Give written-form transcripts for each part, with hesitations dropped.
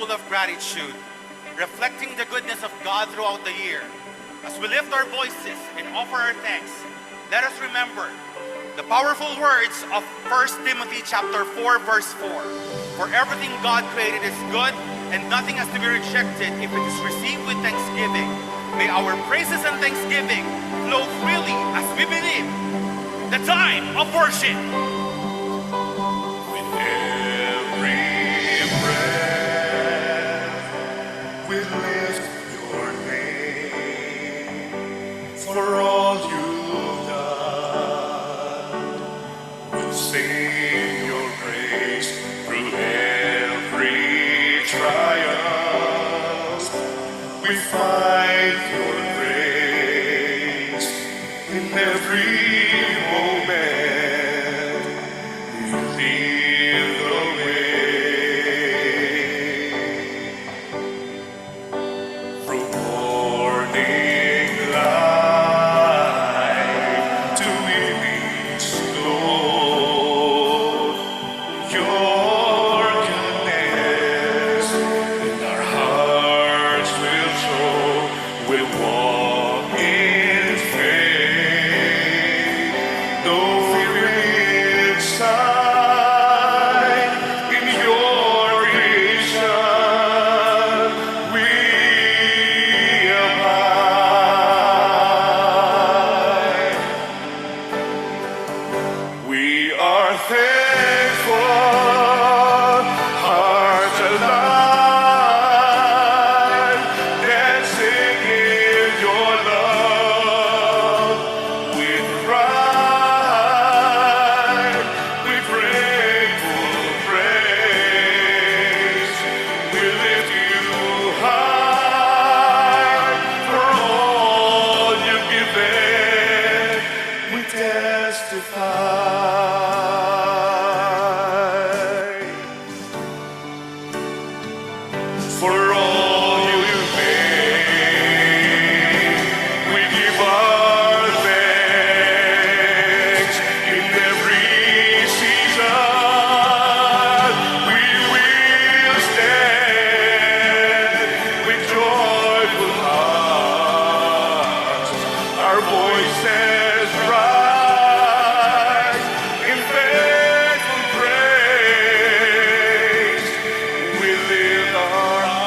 full of gratitude, reflecting the goodness of God throughout the year. As we lift our voices and offer our thanks, let us remember the powerful words of 1 Timothy chapter 4, verse 4. For everything God created is good, and nothing has to be rejected if it is received with thanksgiving. May our praises and thanksgiving flow freely as we begin the time of worship. With every breath, we lift your name. For all you've done, we'll sing your praise through every trial. We find your grace in every moment. You lead the way from morning light to evening snow. Your goodness in our hearts will show. We'll walk in faith, no fear inside. In your creation, we abide. We are thankful, hearts alive, dancing in your love. With pride, with grateful praise, we lift you high. For all you've given, we testify. For all you've made, we give our thanks. In every season, we will stand with joyful hearts. Our voices rise in faithful praise. We lift our eyes.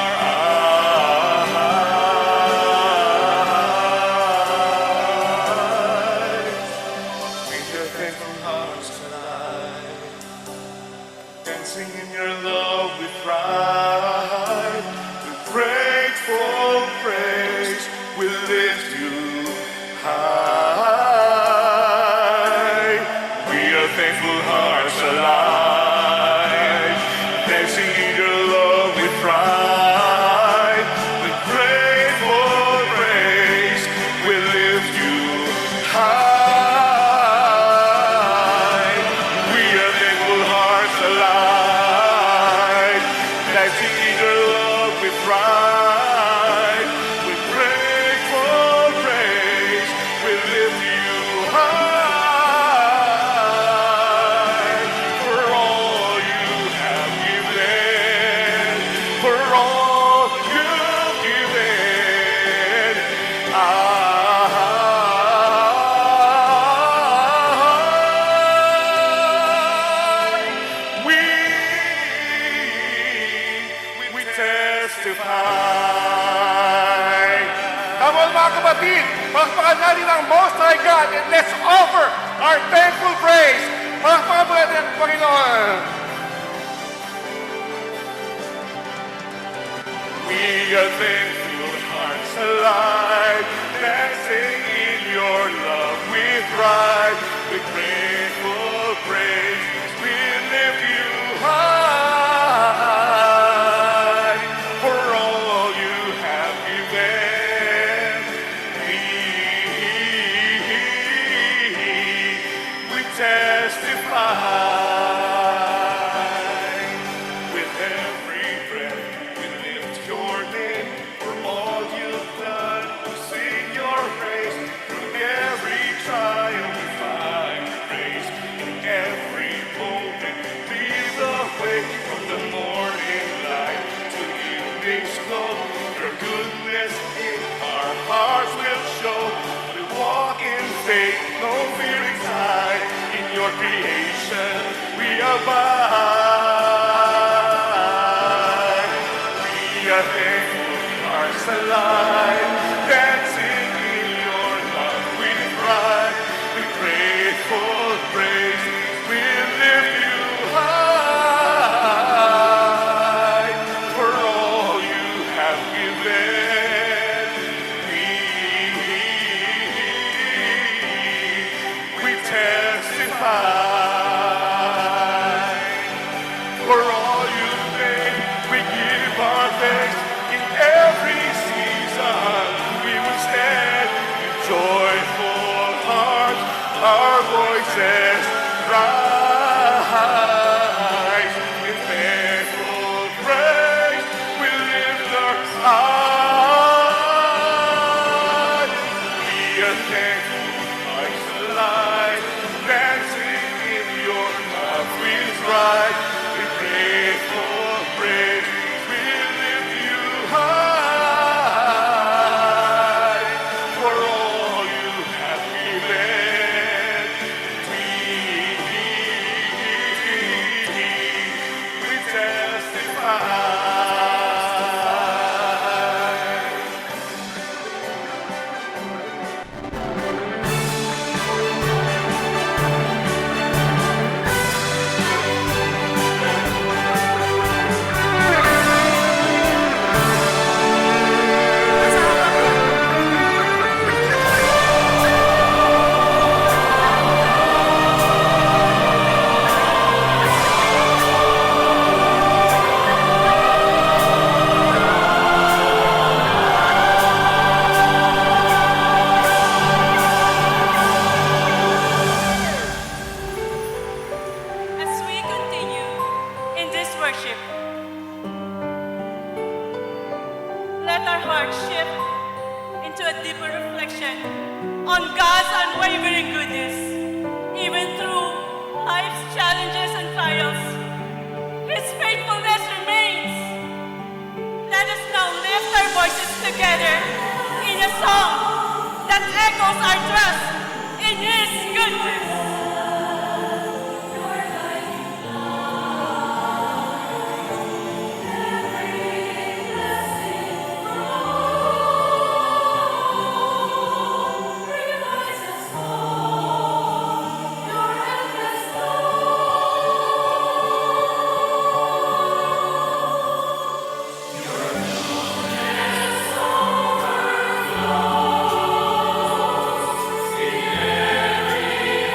With your thankful hearts alive, dancing in your love with pride, with grateful praise, we lift you high. We are thankful hearts alive, dancing in your love with pride, with grateful praise, we lift you high. We are thankful hearts alive, dancing in your love with pride, with grateful praise, we lift you high. For all you have given, for all you've given, we testify. Come on mga kapatid, palakpakan natin ang Most High God and let's offer our thankful praise. Palakpakan po natin ang Panginoon. We are thankful hearts alive, dancing in your love with pride, with grateful praise, we lift you high. For all you have given me, we testify. With every breath, we lift your name. For all you've done, we sing your praise. Through every trial, we find grace. In every moment, lead the way from the morning light to creation we abide. We are thankful, hearts alive, dancing in your love with pride. With grateful praise, we lift you high. For all you have given, we testify. For all you've made, we give our thanks. In every season, we will stand with joyful hearts. Our voices rise. In thankful praise, we lift our eyes. We are thankful, hearts alive, dancing in your love with pride. With grateful praise, we lift you high. For all you have given, we testify. As we continue in this worship, let our hearts shift into a deeper reflection on God's unwavering goodness. Even through life's challenges and trials, His faithfulness remains. Let us now lift our voices together in a song that echoes our trust in His goodness. In every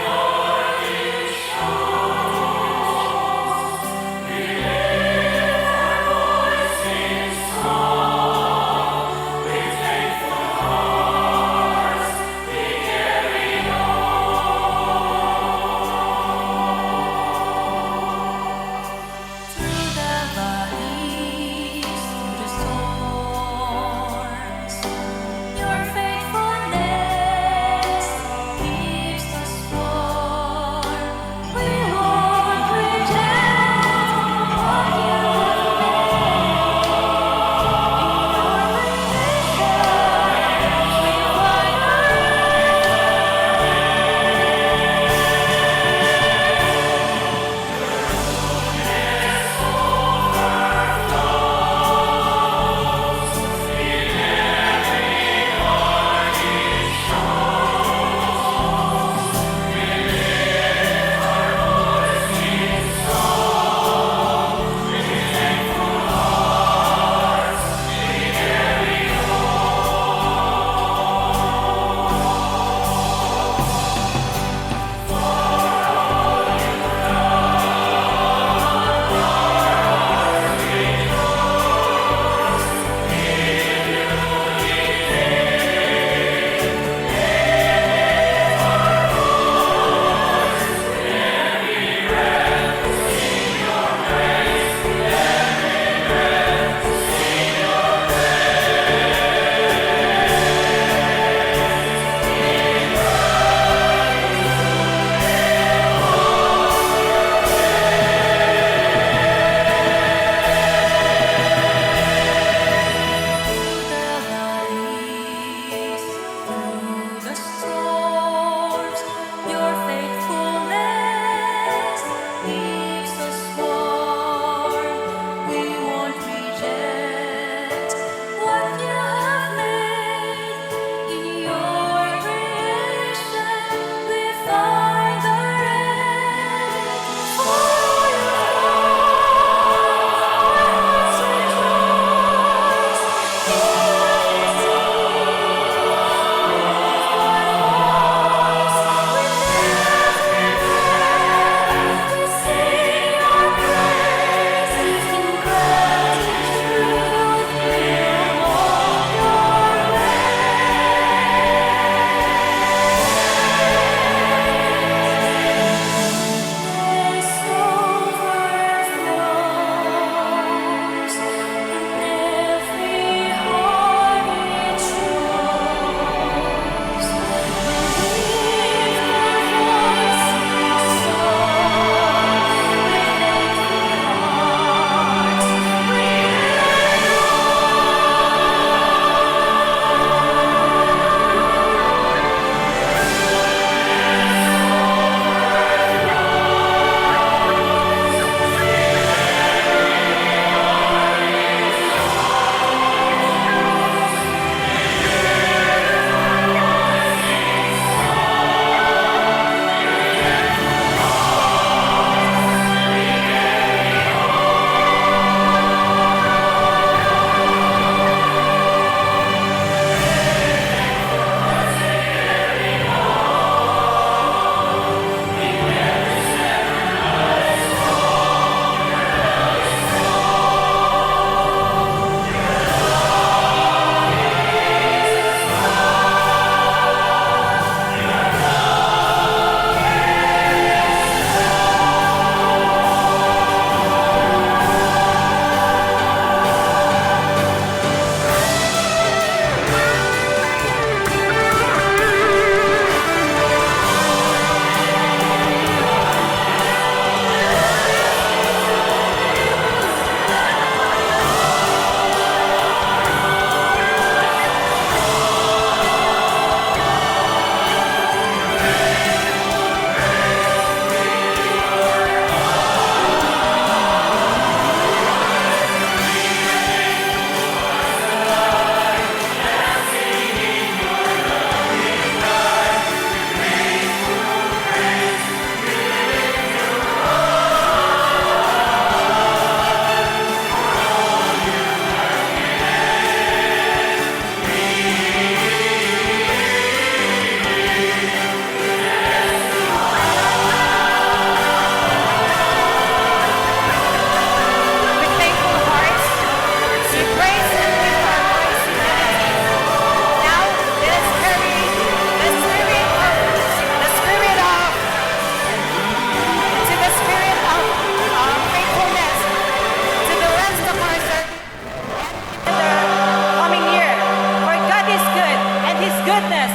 goodness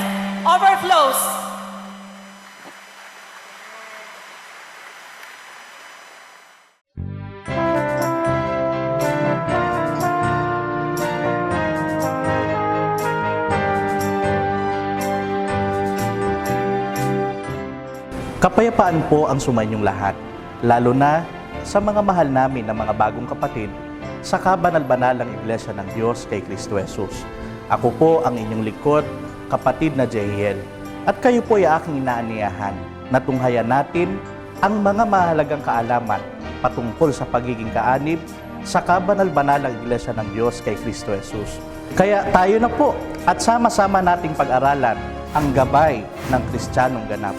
overflows. Kapayapaan po ang sumainyong lahat, lalo na sa mga mahal namin na mga bagong kapatid sa kabanal-banalang Iglesia ng Diyos kay Kristo Jesus. Ako po ang inyong likod, kapatid na Jehiel, at kayo po ay aking inaaniyahan na tunghayan natin ang mga mahalagang kaalaman patungkol sa pagiging kaanib sa kabanal-banalang Iglesia ng Diyos kay Kristo Jesus. Kaya tayo na po at sama-sama nating pag-aralan ang gabay ng Kristiyanong ganap.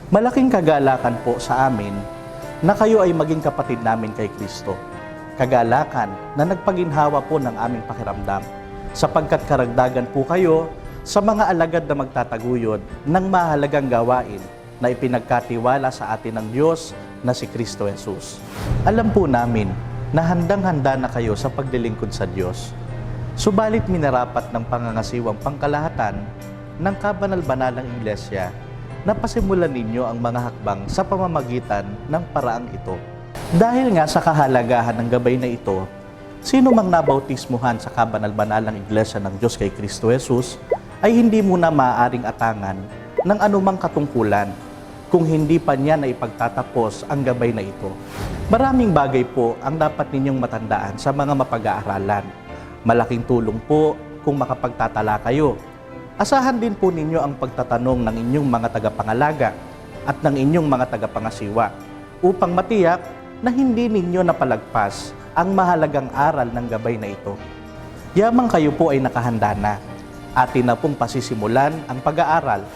Malaking kagalakan po sa amin na kayo ay maging kapatid namin kay Kristo. Kagalakan na nagpaginhawa po ng aming pakiramdam sapagkat karagdagan po kayo sa mga alagad na magtataguyod ng mahalagang gawain na ipinagkatiwala sa atin ng Diyos na si Kristo Jesus. Alam po namin na handang-handa na kayo sa paglilingkod sa Diyos. Subalit minarapat ng pangangasiwang pangkalahatan ng kabanal-banalang Iglesia na pasimulan ninyo ang mga hakbang sa pamamagitan ng paraang ito. Dahil nga sa kahalagahan ng gabay na ito, sino mang nabautismuhan sa kabanal-banalang Iglesia ng Diyos kay Kristo Jesus ay hindi muna maaaring atangan ng anumang katungkulan kung hindi pa niya na ipagtatapos ang gabay na ito. Maraming bagay po ang dapat ninyong matandaan sa mga mapag-aaralan. Malaking tulong po kung makapagtatala kayo. Asahan din po ninyo ang pagtatanong ng inyong mga tagapangalaga at ng inyong mga tagapangasiwa upang matiyak na hindi ninyo napalagpas ang mahalagang aral ng gabay na ito. Yamang kayo po ay nakahanda na, atin na pong pasisimulan ang pag-aaral.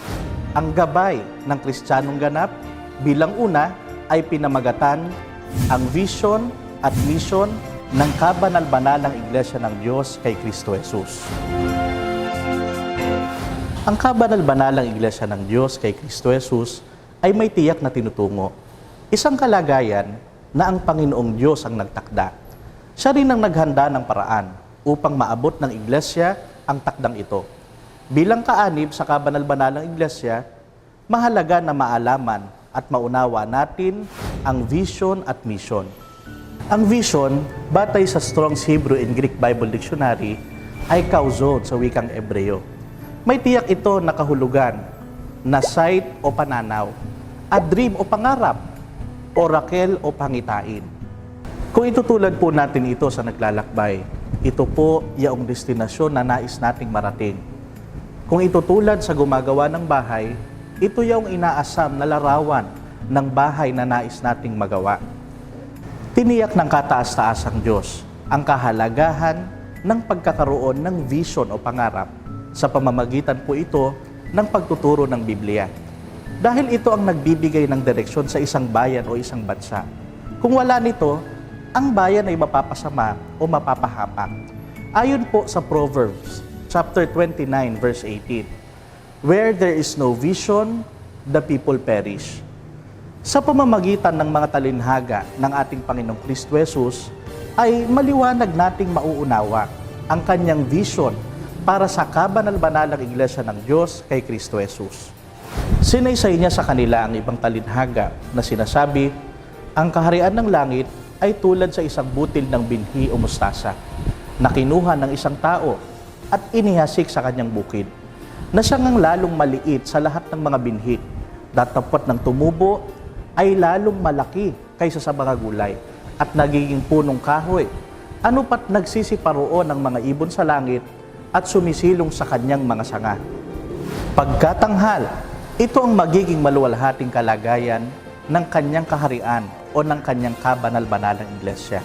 Ang gabay ng Kristiyanong ganap bilang una ay pinamagatan ang vision at mission ng kabanal-banalang Iglesia ng Diyos kay Kristo Jesus. Ang kabanal-banalang Iglesia ng Diyos kay Kristo Jesus ay may tiyak na tinutungo. Isang kalagayan na ang Panginoong Diyos ang nagtakda. Siya rin ang naghanda ng paraan upang maabot ng Iglesia ang takdang ito. Bilang kaanib sa kabanal-banalang Iglesia, mahalaga na maalaman at maunawa natin ang vision at mission. Ang vision, batay sa Strong's Hebrew and Greek Bible Dictionary, ay kauzon sa wikang Ebreo. May tiyak ito na kahulugan na sight o pananaw, a dream o pangarap, oracle o pangitain. Kung itutulad po natin ito sa naglalakbay, ito po yaong destinasyon na nais nating marating. Kung itutulad sa gumagawa ng bahay, ito yaong inaasam na larawan ng bahay na nais nating magawa. Tiniyak ng kataas-taasang Diyos ang kahalagahan ng pagkakaroon ng vision o pangarap sa pamamagitan po ito ng pagtuturo ng Biblia. Dahil ito ang nagbibigay ng direksyon sa isang bayan o isang bansa. Kung wala nito, ang bayan ay mapapasama o mapapahamak. Ayon po sa Proverbs chapter 29 verse 18, where there is no vision, the people perish. Sa pamamagitan ng mga talinhaga ng ating Panginoong Kristo Jesus, ay maliwanag nating mauunawa ang kanyang vision para sa kabanal-banalang Iglesia ng Diyos kay Kristo Jesus. Sinaysay niya sa kanila ang ibang talinhaga na sinasabi, ang kaharian ng langit ay tulad sa isang butil ng binhi o mustasa na kinuha ng isang tao at inihasik sa kanyang bukid, na siyang ang lalong maliit sa lahat ng mga binhi, datapot ng tumubo ay lalong malaki kaysa sa mga gulay at nagiging punong kahoy. Ano pat nagsisiparoon ng mga ibon sa langit at sumisilong sa kanyang mga sanga. Pagkatanghal, ito ang magiging maluwalhating kalagayan ng kanyang kaharian o ng kanyang kabanal-banalang Iglesia.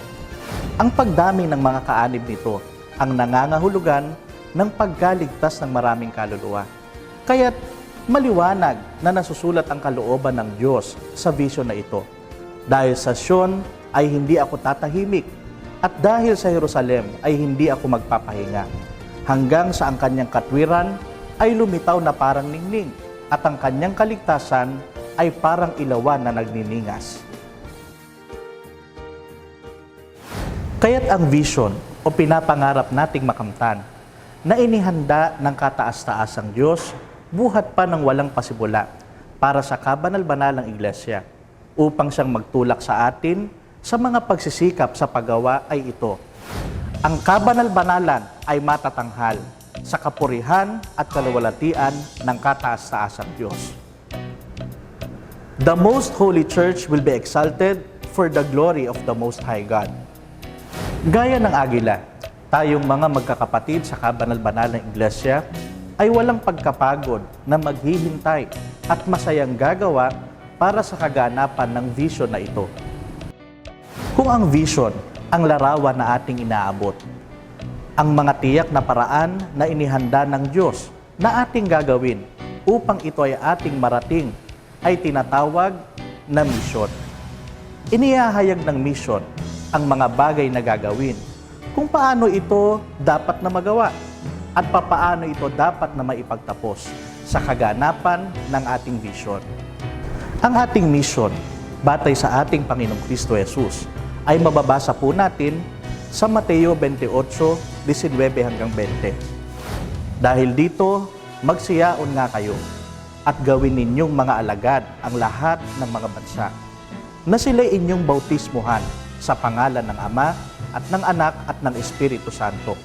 Ang pagdami ng mga kaanib nito ang nangangahulugan ng pagkaligtas ng maraming kaluluwa. Kaya't maliwanag na nasusulat ang kalooban ng Diyos sa vision na ito. Dahil sa Sion ay hindi ako tatahimik, At dahil sa Jerusalem ay hindi ako magpapahinga, hanggang sa ang kanyang katwiran ay lumitaw na parang ningning, at ang kanyang kaligtasan ay parang ilawan na nagniningas. Kaya't ang vision o pinapangarap nating makamtan na inihanda ng kataas-taasang Diyos buhat pa ng walang pasimula para sa kabanal-banalang iglesia upang siyang magtulak sa atin sa mga pagsisikap sa paggawa ay ito. Ang kabanal-banalan ay matatanghal sa kapurihan at kaluwalhatian ng kataas-taasang Diyos. The Most Holy Church will be exalted for the glory of the Most High God. Gaya ng agila, tayong mga magkakapatid sa kabanal-banalang iglesia ay walang pagkapagod na maghihintay at masayang gagawa para sa kaganapan ng vision na ito. Kung ang vision ang larawan na ating inaabot, ang mga tiyak na paraan na inihanda ng Diyos na ating gagawin upang ito ay ating marating ay tinatawag na misyon. Inihahayag ng misyon ang mga bagay na gagawin, kung paano ito dapat na magawa at papaano ito dapat na maipagtapos sa kaganapan ng ating vision. Ang ating mission, batay sa ating Panginoong Kristo Jesus, ay mababasa po natin sa Mateo 28:19 hanggang 20. Dahil dito, magsiyaon nga kayo at gawin ninyong mga alagad ang lahat ng mga bansa, na sila'y inyong bautismuhan sa pangalan ng Ama at ng Anak at ng Espiritu Santo,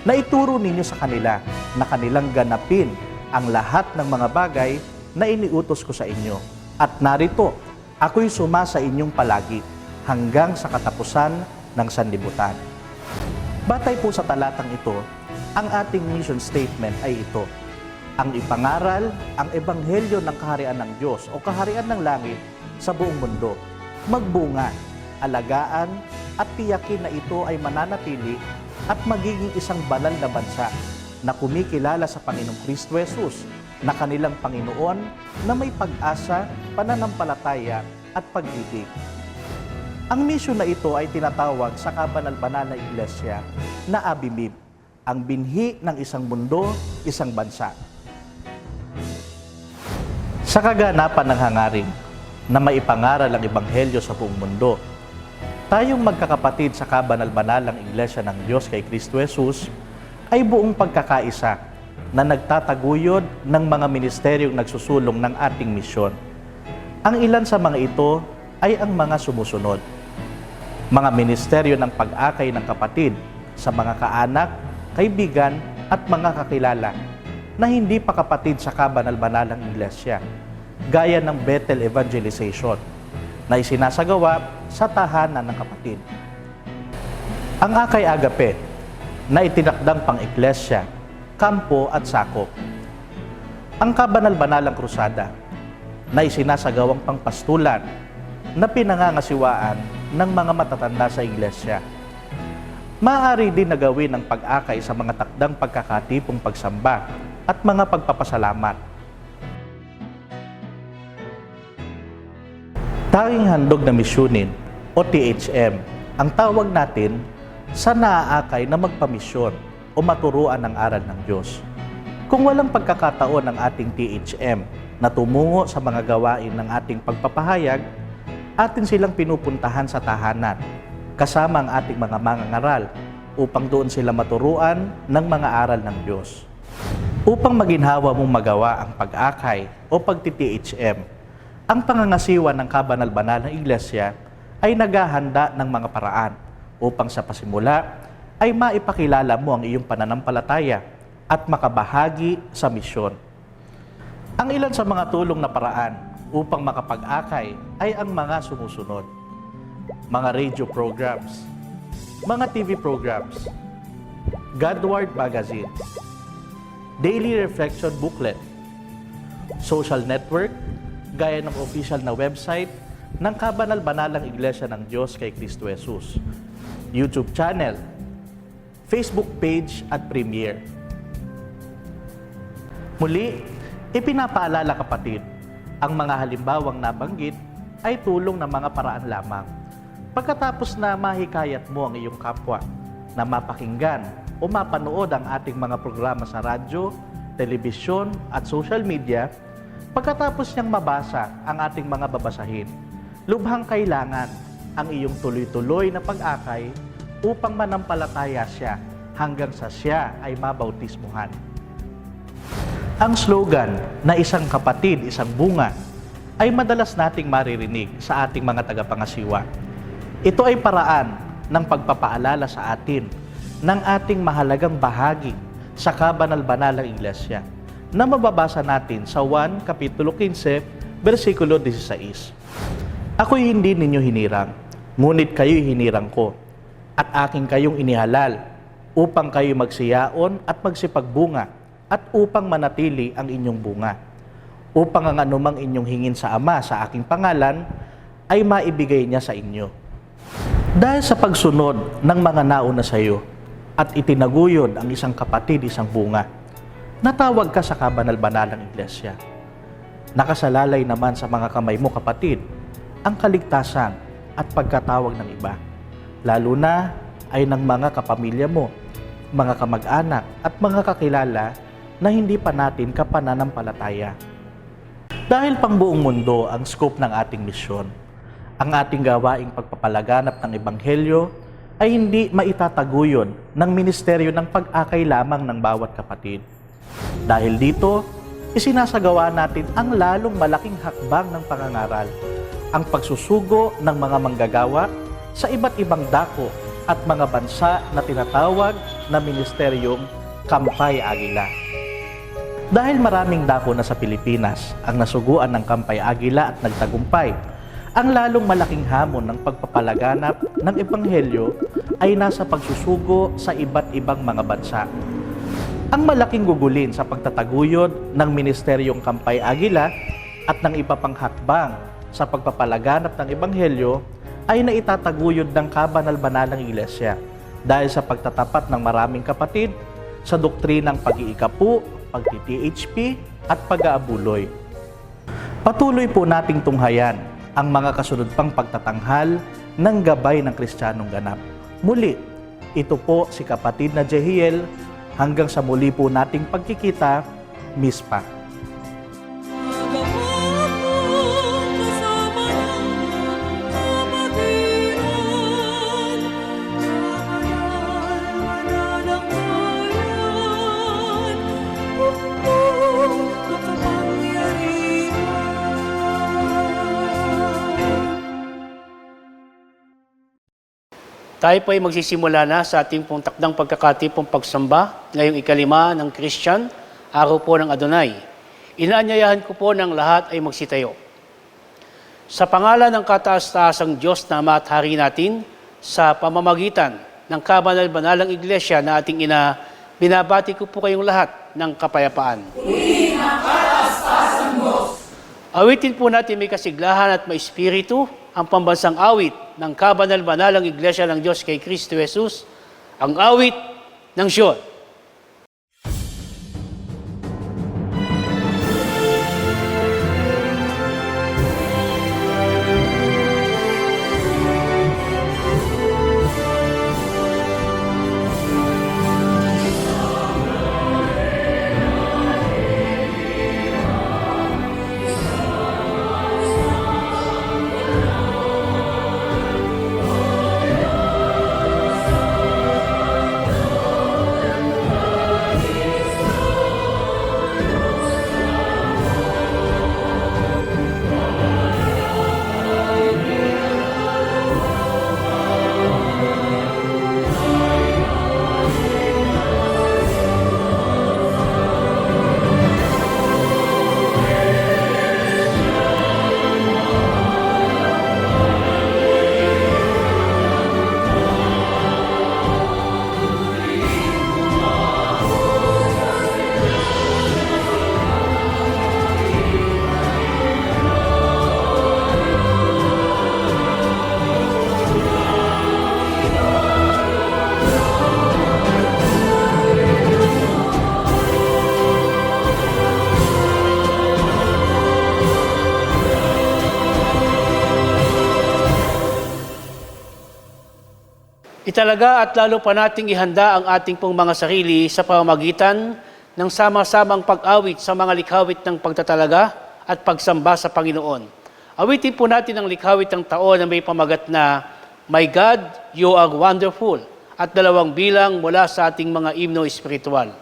na ituro ninyo sa kanila na kanilang ganapin ang lahat ng mga bagay na iniutos ko sa inyo. At narito, ako'y sumasa inyong palagi hanggang sa katapusan ng sanlibutan. Batay po sa talatang ito, ang ating mission statement ay ito: ang ipangaral ang ebanghelyo ng kaharian ng Diyos o kaharian ng langit sa buong mundo, magbunga, alagaan at tiyakin na ito ay mananatili at magiging isang banal na bansa na kumikilala sa Panginoong Kristo Jesus na kanilang Panginoon na may pag-asa, pananampalataya at pag-ibig. Ang misyon na ito ay tinatawag sa kabanal-banal na iglesia na Abimib, ang binhi ng isang mundo, isang bansa. Sa kaganapan ng hangarin na maipangaral ang ebanghelyo sa buong mundo, tayong magkakapatid sa kabanal-banalang iglesia ng Diyos kay Kristo Jesus ay buong pagkakaisa na nagtataguyod ng mga ministeryong nagsusulong ng ating misyon. Ang ilan sa mga ito ay ang mga sumusunod: mga ministeryo ng pag-akay ng kapatid sa mga kaanak, kaibigan at mga kakilala na hindi pa kapatid sa kabanal-banalang iglesia, gaya ng Bethel Evangelization na isinasagawa sa tahanan ng kapatid. Ang Akay Agape na itinakdang pang-iglesia, kampo at sakop. Ang kabanal-banalang krusada na isinasagawang pangpastulan na pinangangasiwaan ng mga matatanda sa iglesia. Maaari din na gawin ang pag-akay sa mga takdang pagkakatipong pagsamba at mga pagpapasalamat. Tanging handog na misyunin o THM ang tawag natin sa naaakay na magpamisyon o maturuan ng aral ng Diyos. Kung walang pagkakataon ng ating THM na tumungo sa mga gawain ng ating pagpapahayag, atin silang pinupuntahan sa tahanan kasama ang ating mga mangangaral upang doon sila maturuan ng mga aral ng Diyos. Upang maginhawa mong magawa ang pag-akay o pagti-THM, ang pangangasiwa ng kabanal-banalang iglesia ay naghahanda ng mga paraan upang sa pasimula ay maipakilala mo ang iyong pananampalataya at makabahagi sa misyon. Ang ilan sa mga tulong na paraan upang makapag-akay ay ang mga sumusunod: mga radio programs, mga TV programs, Godward Magazine, Daily Reflection Booklet, social network, gaya ng official na website ng Kabanal-Banalang Iglesia ng Diyos kay Kristo Jesus, YouTube channel, Facebook page at premiere. Muli, ipinapaalala kapatid, ang mga halimbawang nabanggit ay tulong ng mga paraan lamang. Pagkatapos na mahikayat mo ang iyong kapwa na mapakinggan o mapanood ang ating mga programa sa radyo, telebisyon at social media, pagkatapos niyang mabasa ang ating mga babasahin, lubhang kailangan ang iyong tuloy-tuloy na pag-akay upang manampalataya siya hanggang sa siya ay mabautismuhan. Ang slogan na isang kapatid, isang bunga ay madalas nating maririnig sa ating mga tagapangasiwa. Ito ay paraan ng pagpapaalala sa atin ng ating mahalagang bahagi sa kabanal-banalang iglesia na mababasa natin sa 1 Kapitulo 15, versikulo 16. Ako'y hindi ninyo hinirang, ngunit kayo'y hinirang ko, at aking kayong inihalal upang kayo magsiyaon at magsipagbunga at upang manatili ang inyong bunga, upang ang anumang inyong hingin sa Ama sa aking pangalan ay maibigay niya sa inyo. Dahil sa pagsunod ng mga nauna sa iyo at itinaguyod ang isang kapatid, isang bunga, natawag ka sa kabanal-banalang iglesia. Nakasalalay naman sa mga kamay mo, kapatid, ang kaligtasan at pagkatawag ng iba, lalo na ay ng mga kapamilya mo, mga kamag-anak at mga kakilala na hindi pa natin kapananampalataya. Dahil pang buong mundo ang scope ng ating misyon, ang ating gawaing pagpapalaganap ng Ebanghelyo ay hindi maitataguyod ng ministeryo ng pag-akay lamang ng bawat kapatid. Dahil dito, isinasagawa natin ang lalong malaking hakbang ng pangangaral, ang pagsusugo ng mga manggagawa sa iba't ibang dako at mga bansa na tinatawag na ministeryong Kampay Agila. Dahil maraming dako na sa Pilipinas ang nasuguan ng Kampay Agila at nagtagumpay, ang lalong malaking hamon ng pagpapalaganap ng Ebanghelyo ay nasa pagsusugo sa iba't ibang mga bansa. Ang malaking gugulin sa pagtataguyod ng Ministeryong Kampay Agila at ng iba pang hakbang sa pagpapalaganap ng Ebanghelyo ay naitataguyod ng kabanal-banalang iglesia dahil sa pagtatapat ng maraming kapatid sa doktrinang pag-iikapu, pagti-THP at pag-aabuloy. Patuloy po nating tunghayan ang mga kasunod pang pagtatanghal ng gabay ng Kristiyanong ganap. Muli, ito po si kapatid na Jehiel. Hanggang sa muli po nating pagkikita, Mispa. Tayo po ay magsisimula na sa ating pong takdang pagkakatipong pagsamba ngayong ikalima ng Christian, araw po ng Adonai. Inaanyayahan ko po ng lahat ay magsitayo. Sa pangalan ng kataas-taasang Diyos na Ama at Hari natin, sa pamamagitan ng kabanal-banalang iglesia na ating ina, binabati ko po kayong lahat ng kapayapaan. Purihin ang kataas-taasang Diyos. Awitin po natin may kasiglahan at may espiritu ang pambansang awit ng kabanal-banalang iglesia ng Diyos kay Kristo Jesus, ang awit ng Sion. Italaga at lalo pa nating ihanda ang ating pong mga sarili sa pamamagitan ng sama-samang pag-awit sa mga likhawit ng pagtatalaga at pagsamba sa Panginoon. Awitin po natin ang likhawit ng taon na may pamagat na My God, You Are Wonderful at 2 bilang mula sa ating mga himno espiritual.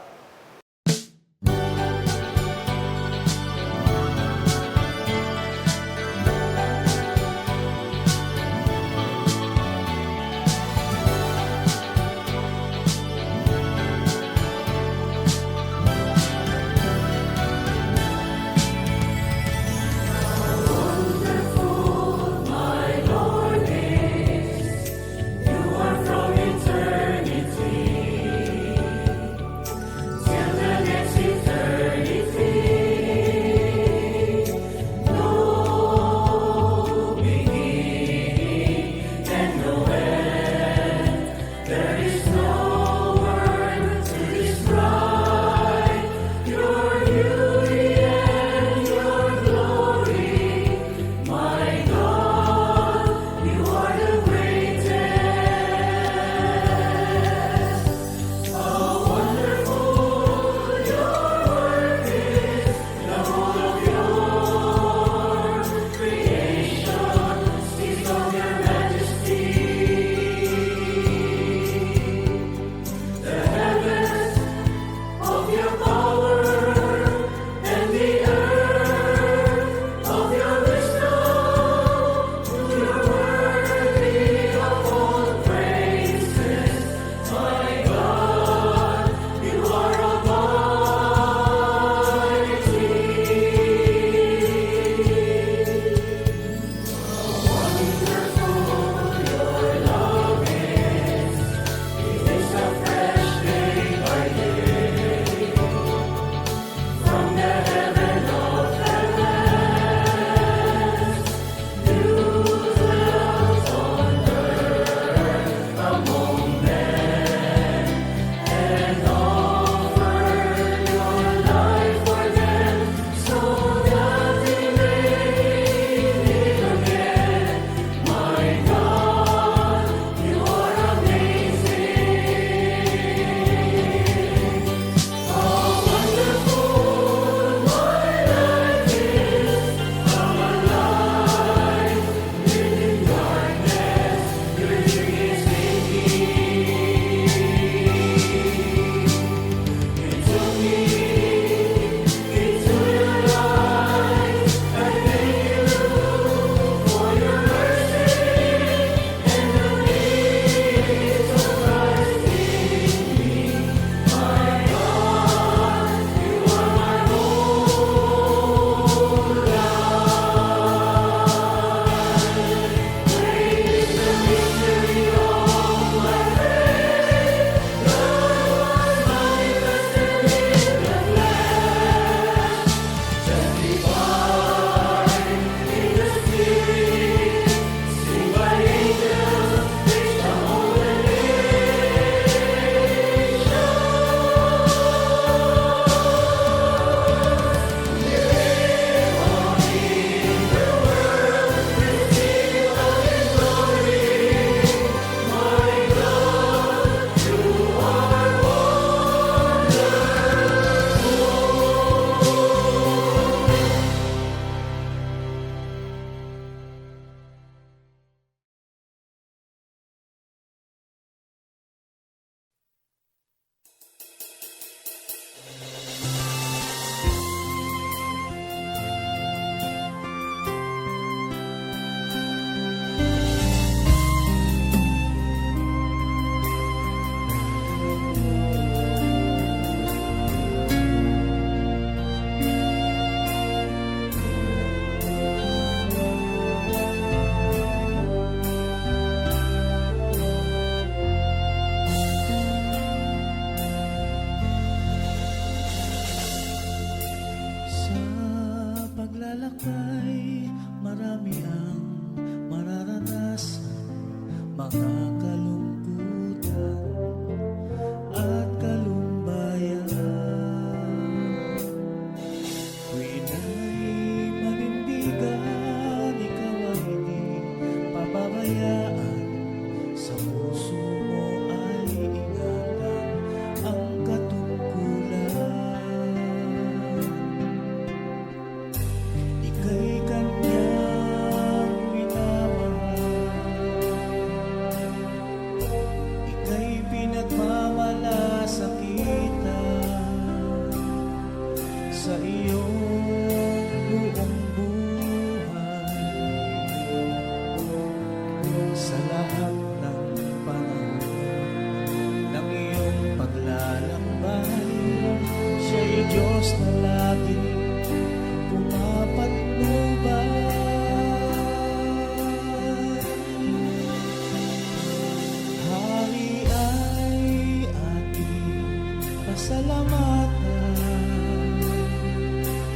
pasalamatan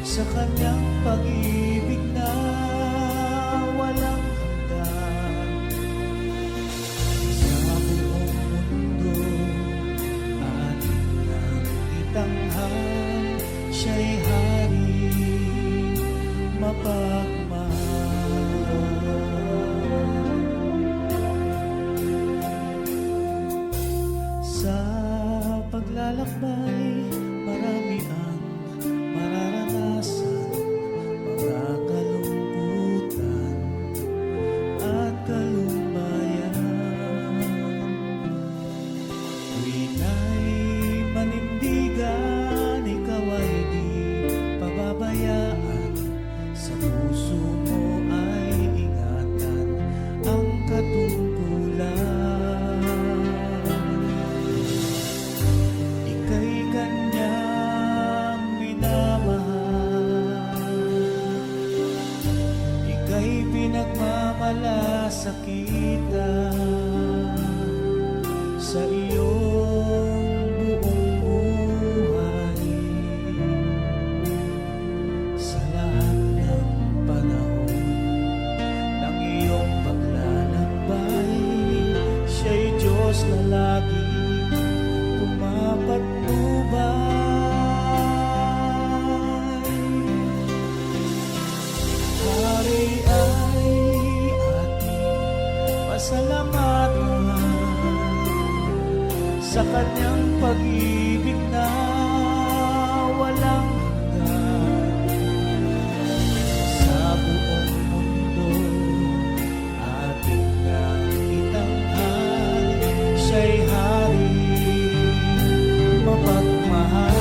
sa kanyang pag-ibig na walang hanggan. Sa buong mundo ating nang itanghal, siya'y hari mapagmahal. Sa paglalakbay, marami ang mararanasan, mga kalungkutan at kalumbayan. Tuwing ay manindigan, ikaw ay di pababayaan. Sa puso mo ay ingatan ang katungkulan. Ika'y kanyang minamahal, ika'y pinagmamalasakitan sa iyong buong buhay. Sa lahat ng panahon ng iyong paglalakbay, siya'y Diyos na laging pumapatnubay. Hari ay ating pasalamatan sa kanyang pag-ibig na walang hanggan. Sa buong mundo ating nang itanghal, siya'y hari mapagmahal.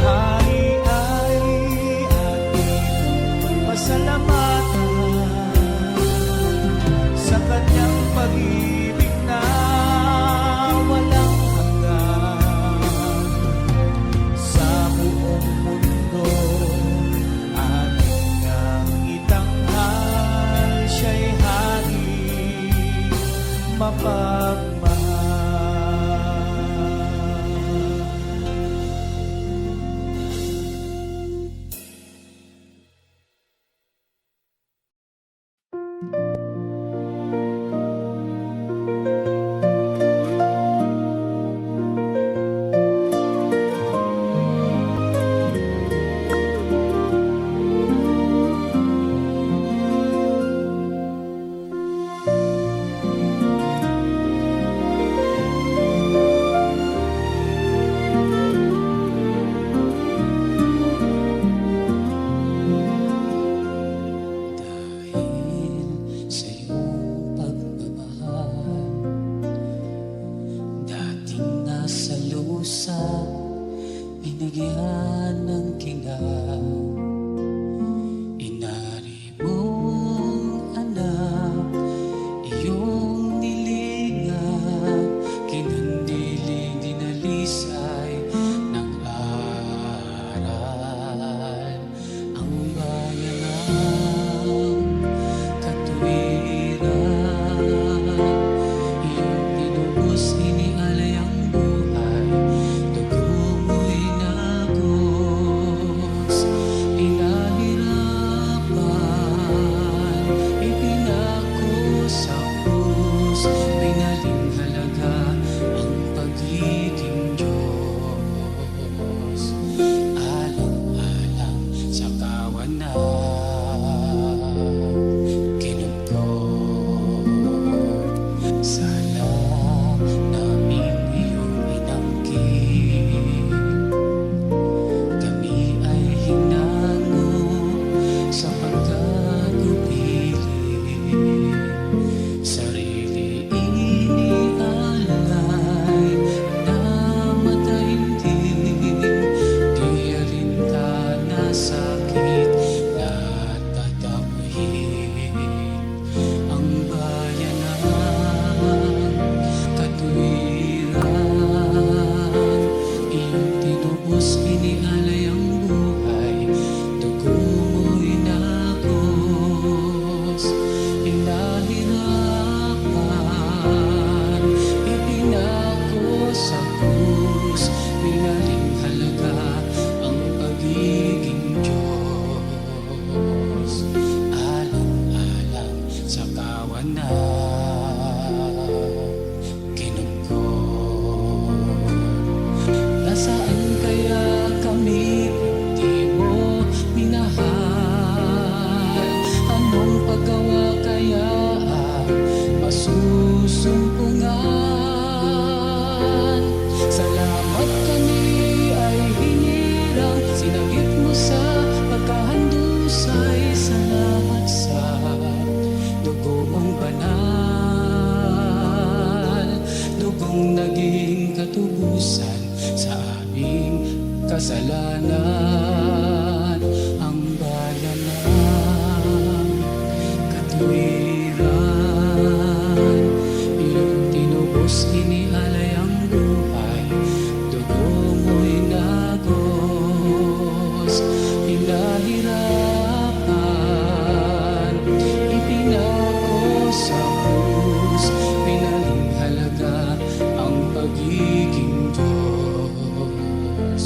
Hari ay ating pasalamatan sa kanyang pag-ibig na walang hanggan. Sa buong mundo ating nang itanghal, siya'y hari mapagmahal. sumpungan. Salamat kami ay hinirang, sinagip mo sa pagkahandusay. Salamat sa dugo mong banal, dugong naging katubusan sa aming kasalanan. Ang bayan ng katwiran, iyong tinubos, inialay ang buhay, dugo mo'y nagos, pinahirapan, ipinako sa krus, pinalingalaga ang pagiging Diyos.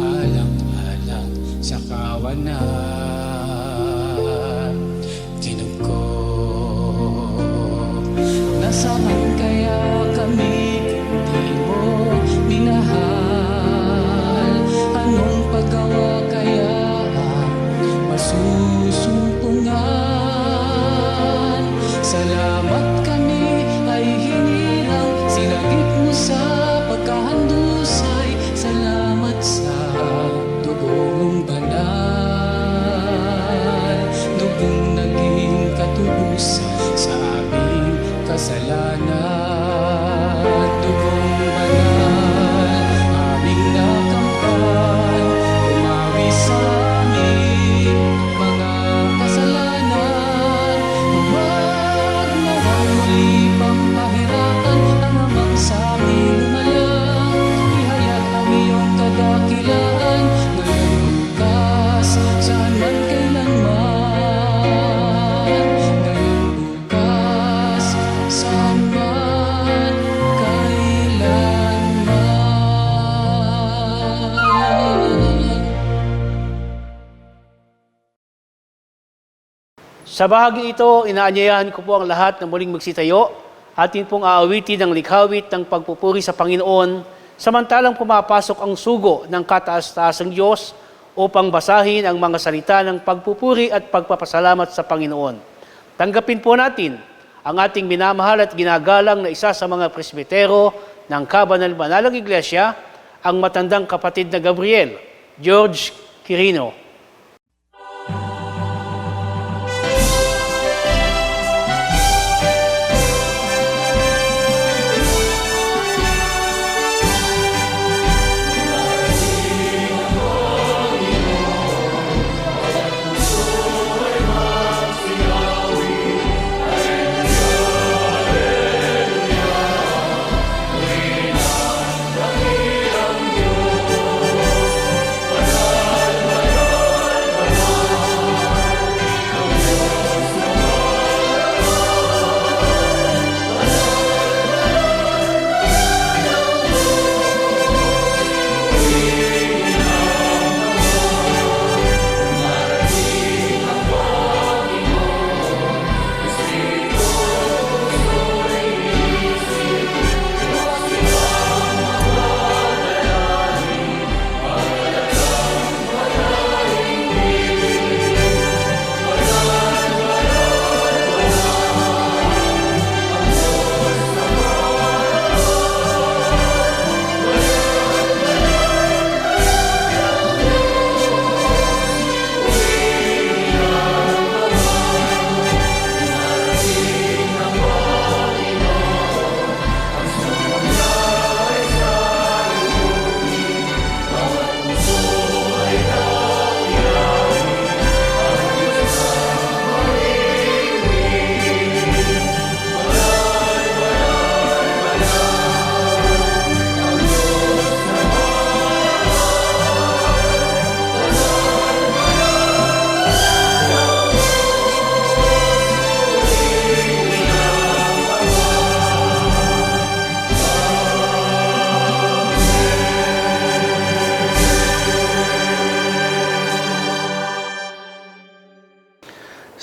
Alang-alang sa kawanan, tinugkog. Nasaan kaya kami kung di mo minahal? Anong paggawa kaya ang masusumpungan? Salamat kami ay hinirang, sinagip mo sa pagkahandusay. Salamat sa dugo mong banal, dugong naging katubusan sa aming kasalanan. Dugong banal, aming nakamtan, umawi sa aming mga kasalanan. Huwag nawang muli pang pahirapan ang amang sa aming lumalang. Ihayag ang iyong kadakilaan, ngayon bukas, saan man kailanman. Ngayon bukas, saan man kailanman. Sa bahagi ito, inaanyayahan ko po ang lahat na muling magsitayo. Atin pong aawitin ang likhawit ng pagpupuri sa Panginoon, samantalang pumapasok ang sugo ng kataas-taasang Diyos upang basahin ang mga salita ng pagpupuri at pagpapasalamat sa Panginoon. Tanggapin po natin ang ating minamahal at ginagalang na isa sa mga presbitero ng Kabanal-Banalang Iglesia, ang matandang kapatid na Gabriel, George Quirino.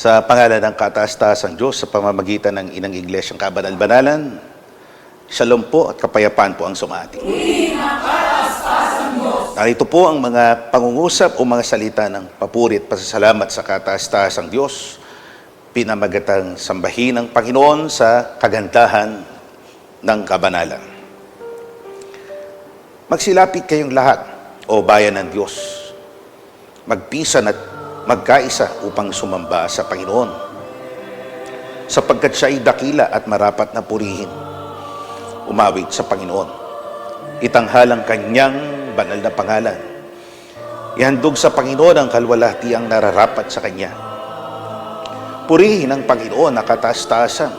Sa pangalan ng kataas-taasang Diyos, sa pamamagitan ng Inang Iglesyang Kabanal-Banalan, Shalom po at kapayapaan po ang sumati. Narito po ang mga pangungusap o mga salita ng papuri at pasasalamat sa kataas-taasang Diyos, pinamagatang sambahin ng Panginoon sa kagandahan ng kabanalan. Magsilapit kayong lahat, o bayan ng Diyos. Magpisan at magkaisa upang sumamba sa Panginoon, sapagkat siya ay dakila at marapat na purihin. Umawit sa Panginoon. Itanghalang kanyang banal na pangalan. Ihandog sa Panginoon ang kalwalhatiang nararapat sa Kanya. Purihin ang Panginoon na kataas-taasan.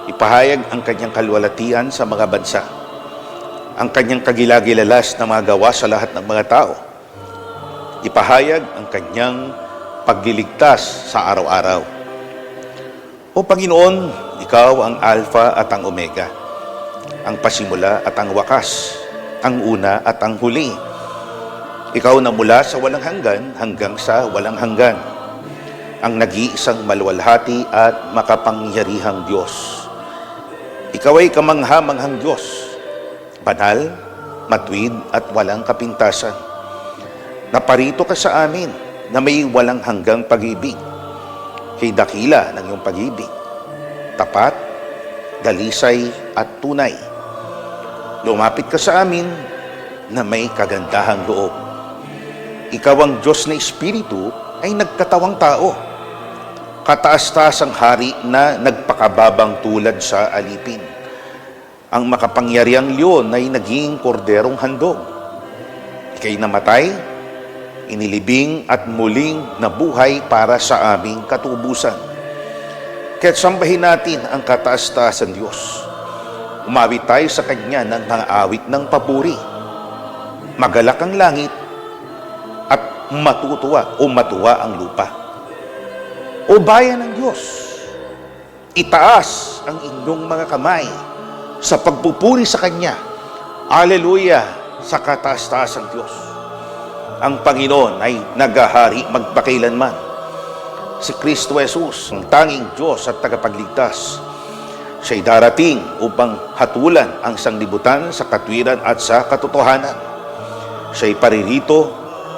Ipahayag ang Kanyang kalwalhatian sa mga bansa. Ang Kanyang kagilagilalas na mga gawa sa lahat ng mga tao. Ipahayag ang Kanyang pagliligtas sa araw-araw. O Panginoon, Ikaw ang Alpha at ang Omega, ang pasimula at ang wakas, ang una at ang huli. Ikaw na mula sa walang hanggan hanggang sa walang hanggan, ang nag-iisang maluwalhati at makapangyarihang Diyos. Ikaw ay kamangha-manghang Diyos, banal, matuwid at walang kapintasan. Naparito ka sa amin na may walang hanggang pag-ibig. Kay dakila ng iyong pag-ibig, tapat, dalisay at tunay. Lumapit ka sa amin na may kagandahang loob. Ikaw ang Diyos na Espiritu ay nagkatawang tao. Kataas-taasang hari na nagpakababang tulad sa alipin. Ang makapangyarihang leon ay naging korderong handog. Ika'y namatay, inilibing at muling nabuhay para sa aming katubusan. Kaya't sambahin natin ang kataas-taasan Diyos. Umawit tayo sa Kanya ng mga awit ng papuri. Magalak ang langit at matutuwa o matuwa ang lupa. O bayan ng Diyos, itaas ang inyong mga kamay sa pagpupuri sa Kanya. Aleluya sa kataas-taasan Diyos. Ang Panginoon ay naghahari magpakailanman. Si Kristo Jesus, ang tanging Diyos at tagapagligtas, siya'y darating upang hatulan ang sanglibutan sa katwiran at sa katotohanan. Siya'y paririto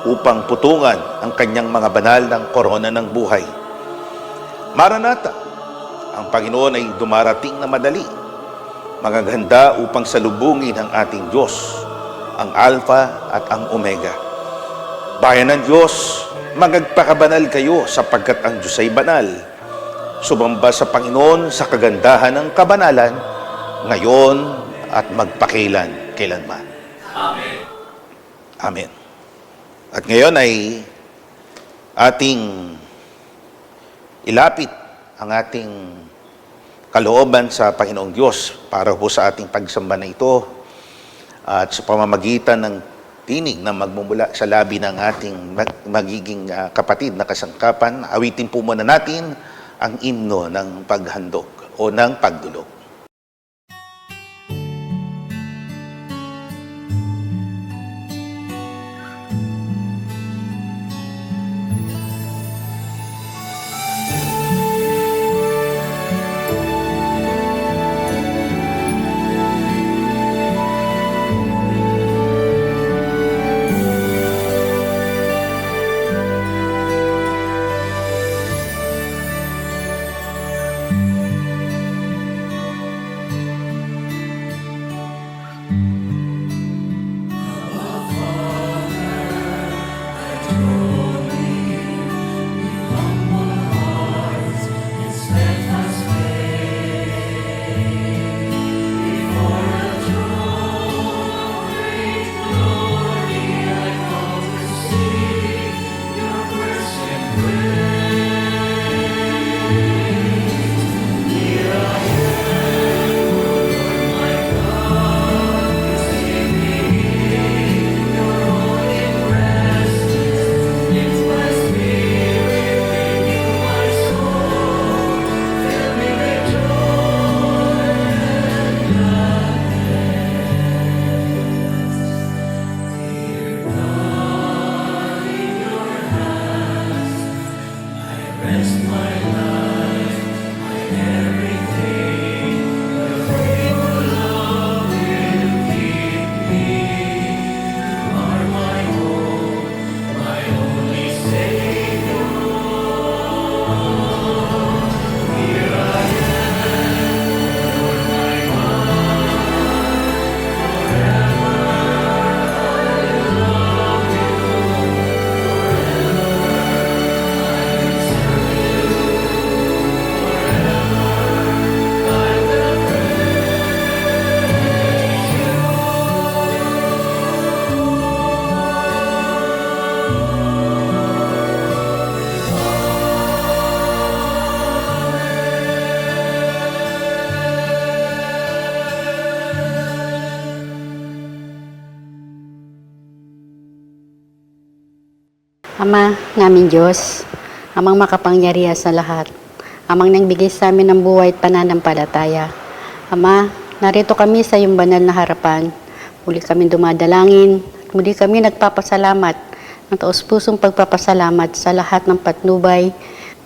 upang putungan ang kanyang mga banal ng korona ng buhay. Maranatha, ang Panginoon ay dumarating na madali. Magaganda upang salubungin ang ating Diyos, ang Alpha at ang Omega. Bayan ng Diyos, magagpakabanal kayo sapagkat ang Diyos ay banal. Sumamba sa Panginoon sa kagandahan ng kabanalan, ngayon at magpakailan-kailanman. Amen. Amen. At ngayon ay ating ilapit ang ating kalooban sa Panginoong Diyos para po sa ating pagsamba na ito at sa pamamagitan ng tinig na magmumula sa labi ng ating magiging kapatid na kasangkapan. Awitin po muna natin ang himno ng paghandog o ng pagdulog. Ama namin Diyos, amang makapangyarihan sa lahat, amang nangbigay sa amin ng buhay at pananampalataya. Ama, narito kami sa iyong banal na harapan. Muli kami dumadalangin, at muli kami nagpapasalamat ng taos-pusong pagpapasalamat sa lahat ng patnubay,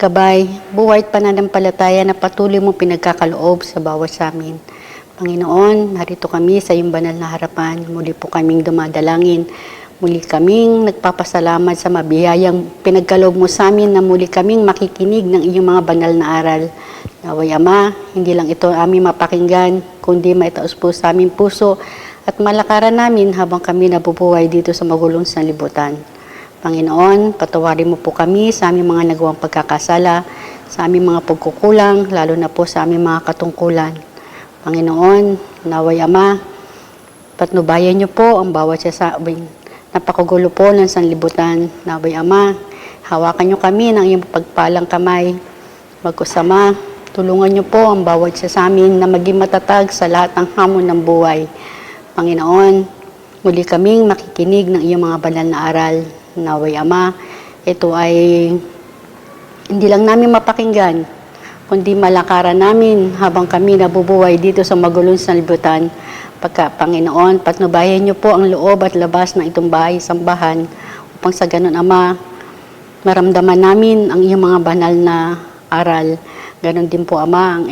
gabay, buhay at pananampalataya na patuloy mong pinagkakaloob sa bawat sa amin. Panginoon, narito kami sa iyong banal na harapan. Muli po kaming dumadalangin. Muli kaming nagpapasalamat sa mabiyayang pinagkaloob mo sa amin na muli kaming makikinig ng iyong mga banal na aral. Naway Ama, hindi lang ito aming mapakinggan, kundi maitaos po sa aming puso at malakaran namin habang kami nabubuhay dito sa magulong sanlibutan. Panginoon, patawarin mo po kami sa aming mga nagawang pagkakasala, sa aming mga pagkukulang, lalo na po sa aming mga katungkulan. Panginoon, naway Ama, patnubayan niyo po ang bawat sasabing napakagulo po ng sanlibutan. Naway Ama, hawakan niyo kami ng iyong pagpalang kamay. Magkusama, tulungan niyo po ang bawat isa sa amin na maging matatag sa lahat ng hamon ng buhay. Panginoon, muli kaming makikinig ng iyong mga banal na aral. Naway Ama, ito ay hindi lang namin mapakinggan, kundi malakaran namin habang kami nabubuhay dito sa magulong sanlibutan. Panginoon, patnubayan niyo po ang loob at labas ng itong bahay sambahan upang sa ganun, Ama, maramdaman namin ang iyong mga banal na aral. Ganon din po, Ama,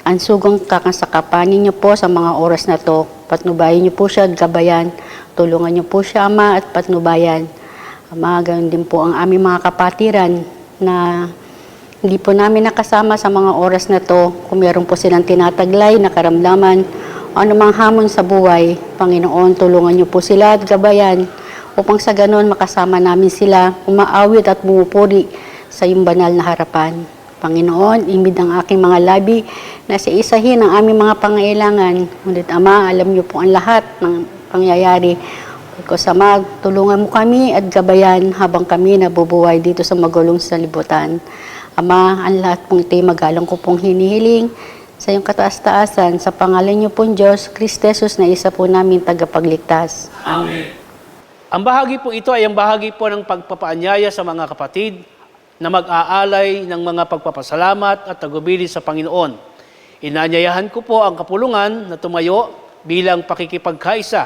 ang sugang kakasakapanin niyo po sa mga oras na to. Patnubayan niyo po siya at gabayan. Tulungan niyo po siya, Ama, at patnubayan. Ama, ganon din po ang aming mga kapatiran na hindi po namin nakasama sa mga oras na to. Kung meron po silang tinataglay na karamdaman, anumang hamon sa buhay, Panginoon, tulungan niyo po sila at gabayan upang sa ganon makasama namin sila, umaawit at bumupuri sa iyong banal na harapan. Panginoon, imid ang aking mga labi na sa isahin ang aming mga pangailangan. Ngunit Ama, alam niyo po ang lahat ng pangyayari. Kusama, tulungan mo kami at gabayan habang kami nabubuhay dito sa magulong sanlibutan. Ama, ang lahat pong ito'y magalang ko pong hinihiling sa iyong kataas-taasan, sa pangalan niyo pong Diyos, Kristo Jesus na isa po namin tagapagligtas. Amen. Ang bahagi po ito ay ang bahagi po ng pagpapaanyaya sa mga kapatid na mag-aalay ng mga pagpapasalamat at tagubilin sa Panginoon. Inaanyayahan ko po ang kapulungan na tumayo bilang pakikipagkaisa.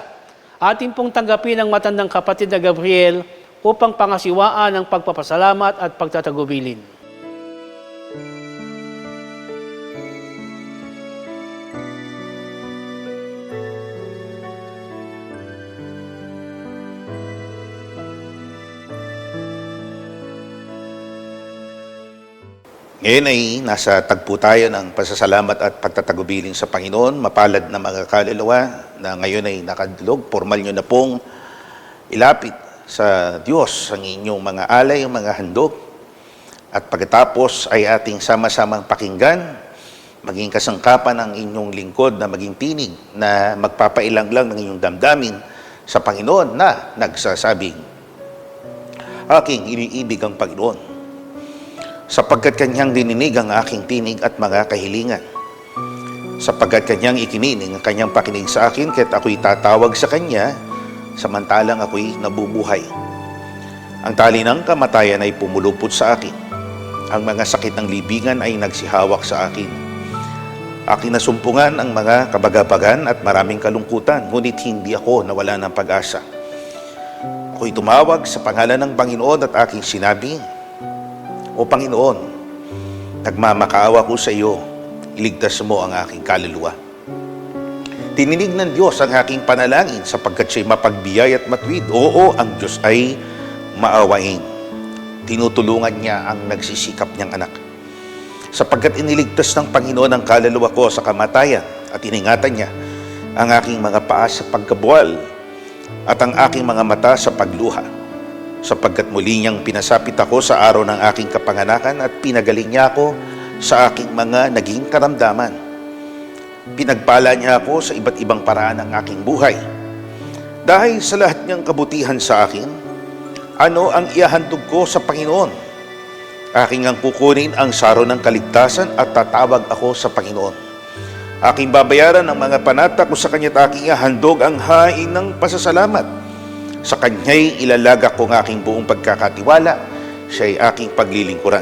Atin pong tanggapin ang matandang kapatid na Gabriel upang pangasiwaan ang pagpapasalamat at pagtatagubilin. Ngayon ay nasa tagpo tayo ng pasasalamat at pagtatagubilin sa Panginoon. Mapalad na mga kaluluwa na ngayon ay nakadlog. Formal nyo na pong ilapit sa Diyos ang inyong mga alay, ang mga handog. At pagkatapos ay ating sama-samang pakinggan, maging kasangkapan ang inyong lingkod na maging tinig na magpapailang lang ng inyong damdamin sa Panginoon na nagsasabing, aking iniibig ang Panginoon, sapagkat kanyang dininig ang aking tinig at mga kahilingan. Sapagkat kanyang ikinining ang kanyang pakinig sa akin, kaya't ako'y tatawag sa kanya, samantalang ako'y nabubuhay. Ang tali ng kamatayan ay pumulupot sa akin. Ang mga sakit ng libingan ay nagsihawak sa akin. Aking nasumpungan ang mga kabagabagan at maraming kalungkutan, ngunit hindi ako nawala ng pag-asa. Ako'y tumawag sa pangalan ng Panginoon at aking sinabi, O Panginoon, nagmamakaawa ko sa iyo, iligtas mo ang aking kaluluwa. Tininig ng Diyos ang aking panalangin sapagkat siya'y mapagbiyay at matuwid. Oo, ang Diyos ay maawain. Tinutulungan niya ang nagsisikap niyang anak. Sapagkat iniligtas ng Panginoon ang kaluluwa ko sa kamatayan at iningatan niya ang aking mga paa sa pagkabuwal at ang aking mga mata sa pagluha. Sapagkat muli niyang pinasapit ako sa araw ng aking kapanganakan at pinagaling niya ako sa aking mga naging karamdaman. Pinagpala niya ako sa iba't ibang paraan ng aking buhay. Dahil sa lahat niyang kabutihan sa akin, ano ang iahandog ko sa Panginoon? Aking ang kukunin ang saro ng kaligtasan at tatawag ako sa Panginoon. Aking babayaran ang mga panata ko sa kanya't aking ihandog ang hain ng pasasalamat. Sa Kanya'y ilalagak ko ang aking buong pagkakatiwala, siya'y aking paglilingkuran.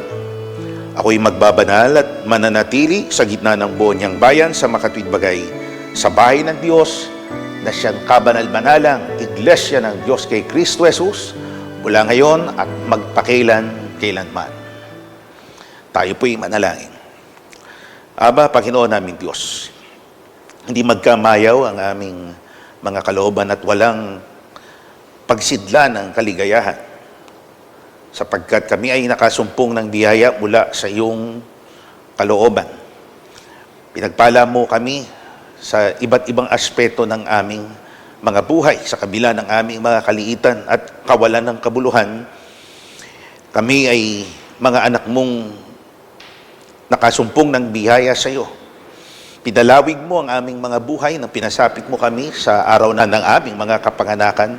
Ako'y magbabanal at mananatili sa gitna ng buo niyang bayan sa makatwid bagay, sa bahay ng Diyos, na siyang kabanal-banalang Iglesia ng Diyos kay Kristo Jesus, mula ngayon at magpakailan-kailanman. Tayo po'y manalangin. Aba, Panginoon namin Diyos, hindi magkamayaw ang aming mga kalooban at walang pagsidla ng kaligayahan, sapagkat kami ay nakasumpong ng biyaya mula sa iyong kalooban. Pinagpala mo kami sa iba't ibang aspeto ng aming mga buhay, sa kabila ng aming mga kaliitan at kawalan ng kabuluhan. Kami ay mga anak mong nakasumpong ng biyaya sa iyo. Pinalawig mo ang aming mga buhay nang pinasapit mo kami sa araw na ng aming mga kapanganakan.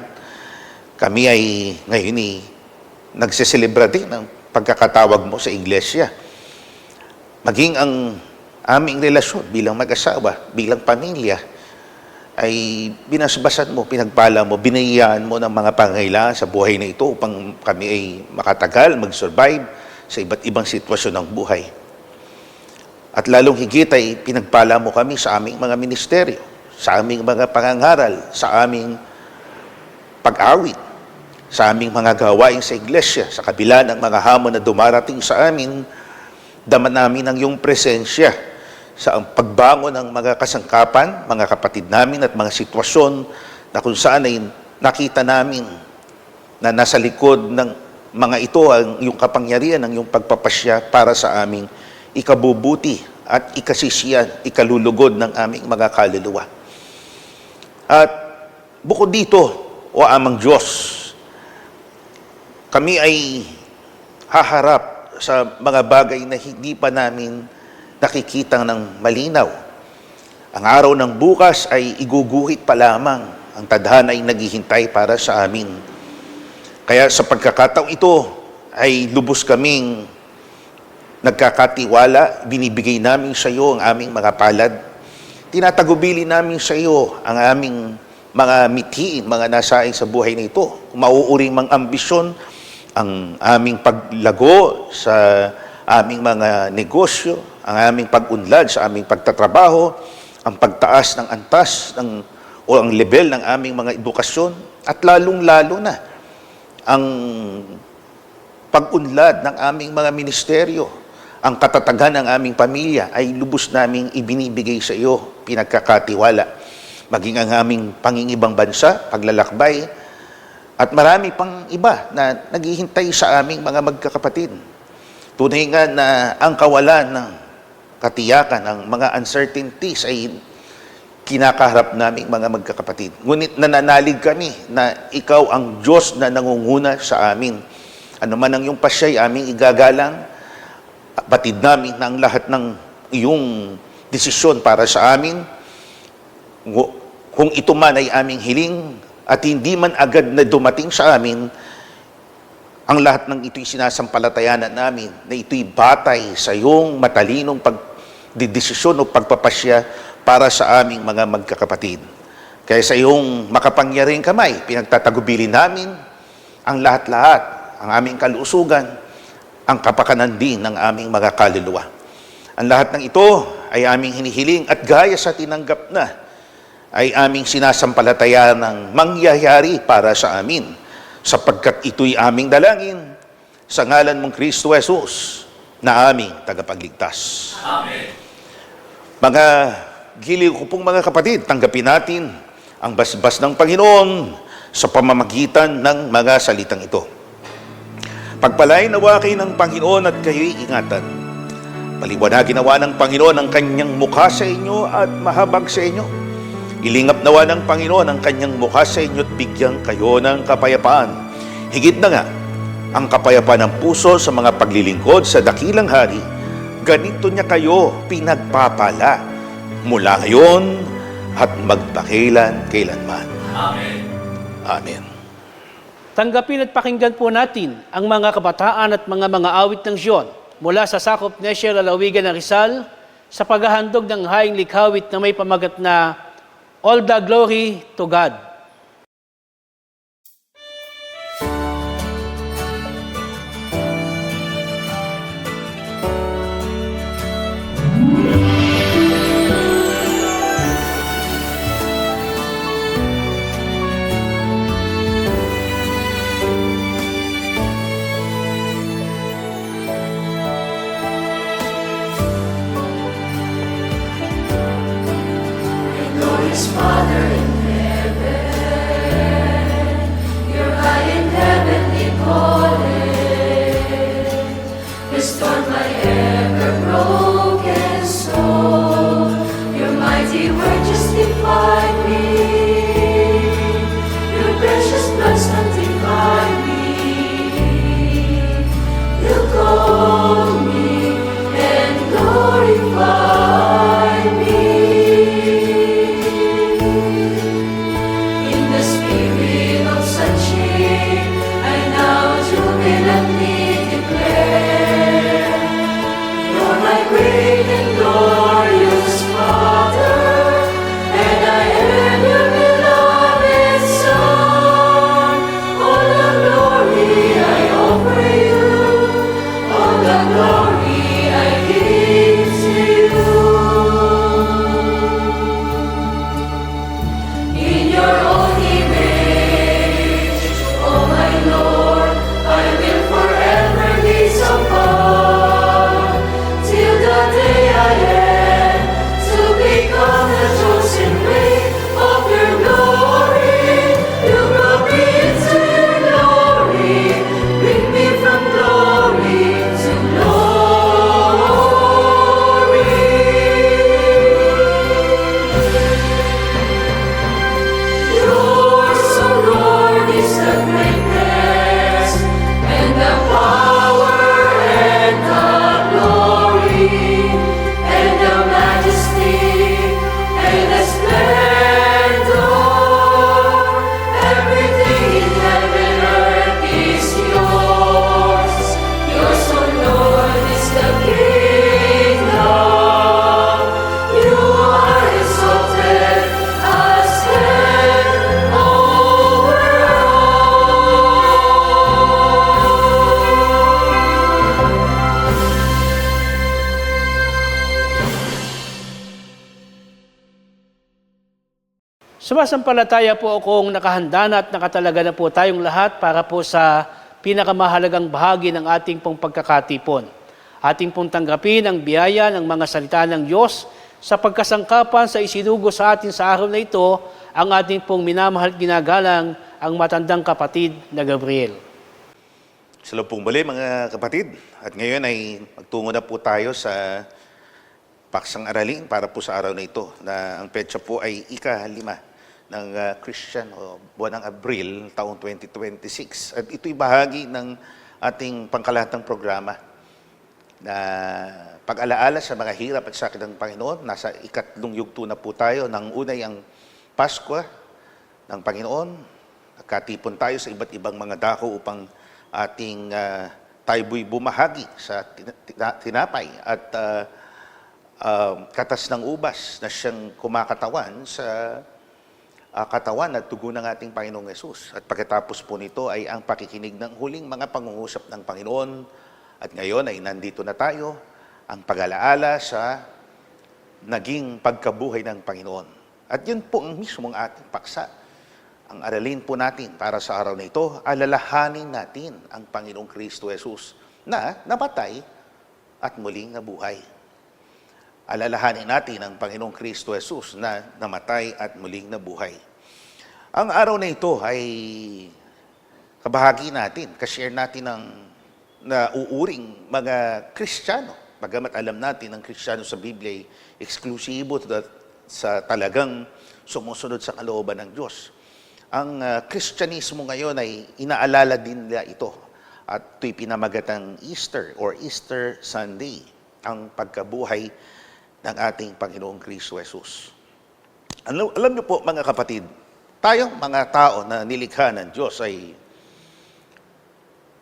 Kami ay ngayon nagseselebra din ng pagkakatawag mo sa iglesia. Maging ang aming relasyon bilang mag-asawa, bilang pamilya, ay binasbasan mo, pinagpala mo, binayaan mo ng mga pangailangan sa buhay na ito upang kami ay makatagal, mag-survive sa iba't ibang sitwasyon ng buhay. At lalong higit ay pinagpala mo kami sa aming mga ministeryo, sa aming mga pangangaral, sa aming pag-awit, sa aming mga gawain sa iglesia, sa kabila ng mga hamon na dumarating sa amin, dama namin ang iyong presensya sa pagbangon ng mga kasangkapan, mga kapatid namin at mga sitwasyon na kung saan ay nakita namin na nasa likod ng mga ito ang iyong kapangyarihan, ang iyong pagpapasya para sa aming ikabubuti at ikasisiyan, ikalulugod ng aming mga kaluluwa. At bukod dito, o amang Diyos, kami ay haharap sa mga bagay na hindi pa namin nakikita ng malinaw. Ang araw ng bukas ay iguguhit pa lamang. Ang tadhana ay naghihintay para sa amin. Kaya sa pagkakataong ito ay lubos kaming nagkakatiwala, binibigay namin sa iyo ang aming mga palad. Tinatagubili namin sa iyo ang aming mga mithiin, mga nasaing sa buhay na ito. Kung mauuring mang ambisyon, ang aming paglago sa aming mga negosyo, ang aming pag-unlad sa aming pagtatrabaho, ang pagtaas ng antas o ang level ng aming mga edukasyon, at lalong-lalo na ang pag-unlad ng aming mga ministeryo, ang katatagan ng aming pamilya ay lubos naming ibinibigay sa iyo, pinagkakatiwala. Maging ang aming pangingibang bansa, paglalakbay, at marami pang iba na naghihintay sa aming mga magkakapatid. Tunay nga na ang kawalan ng katiyakan, ang mga uncertainties ay kinakaharap naming mga magkakapatid. Ngunit nananalig kami na ikaw ang Diyos na nangunguna sa amin. Ano man ang iyong pasya'y aming igagalang, batid namin na ang lahat ng iyong desisyon para sa amin. Kung ito man ay aming hiling at hindi man agad na dumating sa amin, ang lahat ng ito'y sinasampalatayanan namin na ito'y batay sa iyong matalinong pagdidesisyon o pagpapasya para sa aming mga magkakapatid. Kaya sa iyong makapangyarihang kamay, pinagtatagubilin namin ang lahat-lahat, ang aming kalusugan, ang kapakanan din ng aming mga kaluluwa. Ang lahat ng ito ay aming hinihiling at gaya sa tinanggap na, ay aming sinasampalataya ng mangyayari para sa amin, sapagkat ito'y aming dalangin sa ngalan mong Kristo Jesus na aming tagapagligtas. Amen. Mga giliw ko pong mga kapatid, tanggapin natin ang basbas ng Panginoon sa pamamagitan ng mga salitang ito. Pagpalain nawa kayo ng Panginoon at kayo'y ingatan. Paliwanagin nawa ng Panginoon ang kanyang mukha sa inyo at mahabag sa inyo. Ilingap nawa ng Panginoon ang kanyang mukha sa inyo at bigyan kayo ng kapayapaan. Higit na nga, ang kapayapaan ng puso sa mga paglilingkod sa dakilang hari, ganito niya kayo pinagpapala mula ngayon at magpakailan-kailanman. Amen. Amen. Tanggapin at pakinggan po natin ang mga kabataan at mga awit ng Zion mula sa sakop Nesya Lalawigan ng Rizal sa paghahandog ng haing likhawit na may pamagat na All the Glory to God. Sumasampalataya po akong nakahanda na at nakatalaga na po tayong lahat para po sa pinakamahalagang bahagi ng ating pong pagkakatipon. Ating pong tanggapin ang biyaya ng mga salita ng Diyos sa pagkasangkapan sa isinugo sa atin sa araw na ito, ang ating pong minamahal at ginagalang ang matandang kapatid na Gabriel. Salo pong muli mga kapatid. At ngayon ay magtungo na po tayo sa paksang aralin para po sa araw na ito, na ang petsa po ay ika-5 ng Christian o buwan ng Abril taong 2026. At ito'y bahagi ng ating pangkalahatang programa na pag-alaala sa mga hirap at sakit ng Panginoon. Nasa ikatlong yugto na po tayo. Nang unay ang Pasko ng Panginoon. Nagkatipon tayo sa iba't ibang mga dako upang ating tayo bu'y bumahagi sa tinapay at katas ng ubas na siyang kumakatawan sa katawan at dugo ng ating Panginoong Yesus. At pagkatapos po nito ay ang pakikinig ng huling mga pangungusap ng Panginoon. At ngayon ay nandito na tayo, ang pag-alaala sa naging pagkabuhay ng Panginoon. At yun po ang mismong ating paksa. Ang aralin po natin para sa araw na ito, alalahanin natin ang Panginoong Kristo Jesus na namatay at muling nabuhay. Alalahanin natin ang Panginoong Kristo Jesus na namatay at muling nabuhay. Ang araw na ito ay kabahagi natin, kashare natin ng nauuring mga Kristiyano. Bagamat alam natin ang Kristiyano sa Biblia ay eksklusibo sa talagang sumusunod sa kalooban ng Diyos. Ang Kristyanismo ngayon ay inaalala din nila ito at ito'y pinamagatang Easter or Easter Sunday, ang pagkabuhay ng ating Panginoong Kristo Jesus. Alam niyo po mga kapatid, tayong mga tao na nilikha ng Diyos ay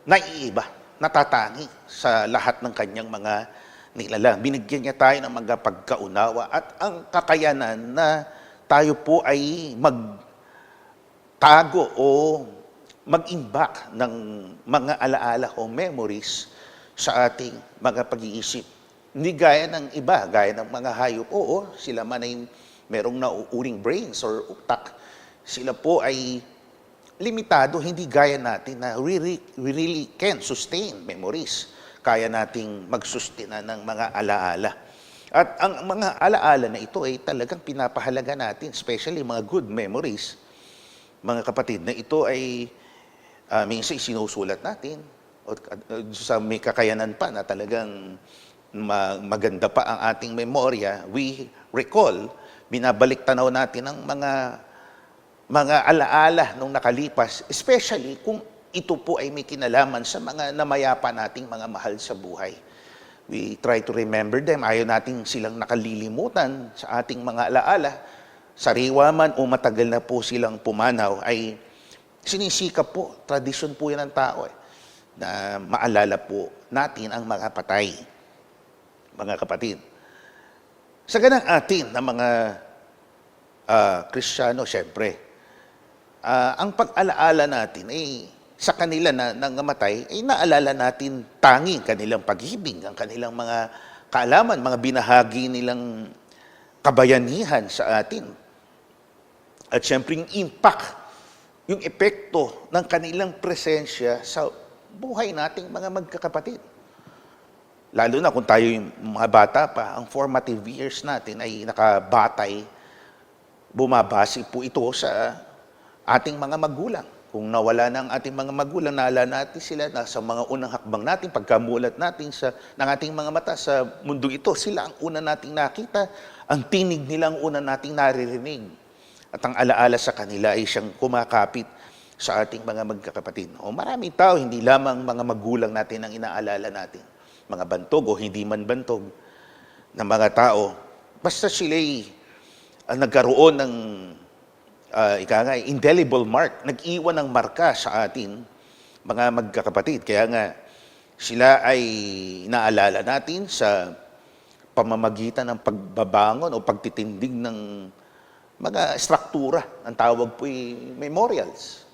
naiiba, natatangi sa lahat ng kanyang mga nilalang. Binigyan niya tayo ng mga pagkaunawa at ang kakayanan na tayo po ay magtago o mag-imbak ng mga alaala o memories sa ating mga pag-iisip. Hindi gaya ng iba, gaya ng mga hayop. Oo, sila man ay merong nauuring brains or utak. Sila po ay limitado, hindi gaya natin na we really can sustain memories. Kaya nating magsustina ng mga alaala. At ang mga alaala na ito ay talagang pinapahalaga natin, especially mga good memories. Mga kapatid, na ito ay minsan sinusulat natin o sa may kakayanan pa na talagang maganda pa ang ating memorya, we recall, binabalik tanaw natin ang mga alaala nung nakalipas, especially kung ito po ay may kinalaman sa mga namayapa nating mga mahal sa buhay. We try to remember them. Ayaw natin silang nakalilimutan sa ating mga alaala. Sariwa man o matagal na po silang pumanaw, ay sinisikap po, tradisyon po yan ng tao na maalala po natin ang mga patay. Mga kapatid, sa ganang atin na mga Kristiyano, syempre, ang pag-alaala natin ay sa kanila na nangamatay, ay naalala natin tanging kanilang pag-ibig, ang kanilang mga kaalaman, mga binahagi nilang kabayanihan sa atin. At syempre, yung impact, yung epekto ng kanilang presensya sa buhay nating mga magkakapatid. Lalo na kung tayo yung mga bata pa, ang formative years natin ay nakabatay, bumabase po ito sa ating mga magulang. Kung nawala ng ating mga magulang, naalala natin sila na sa mga unang hakbang natin, pagkamulat natin ng ating mga mata sa mundo ito, sila ang una nating nakita, ang tinig nila ang una nating naririnig. At ang alaala sa kanila ay siyang kumakapit sa ating mga magkakapatid. O maraming tao, hindi lamang mga magulang natin ang inaalala natin. Mga bantog o hindi man bantog na mga tao, basta sila'y nagkaroon ng indelible mark, nag-iwan ng marka sa atin, mga magkakapatid. Kaya nga, sila ay naalala natin sa pamamagitan ng pagbabangon o pagtitindig ng mga struktura. Ang tawag po ay memorials.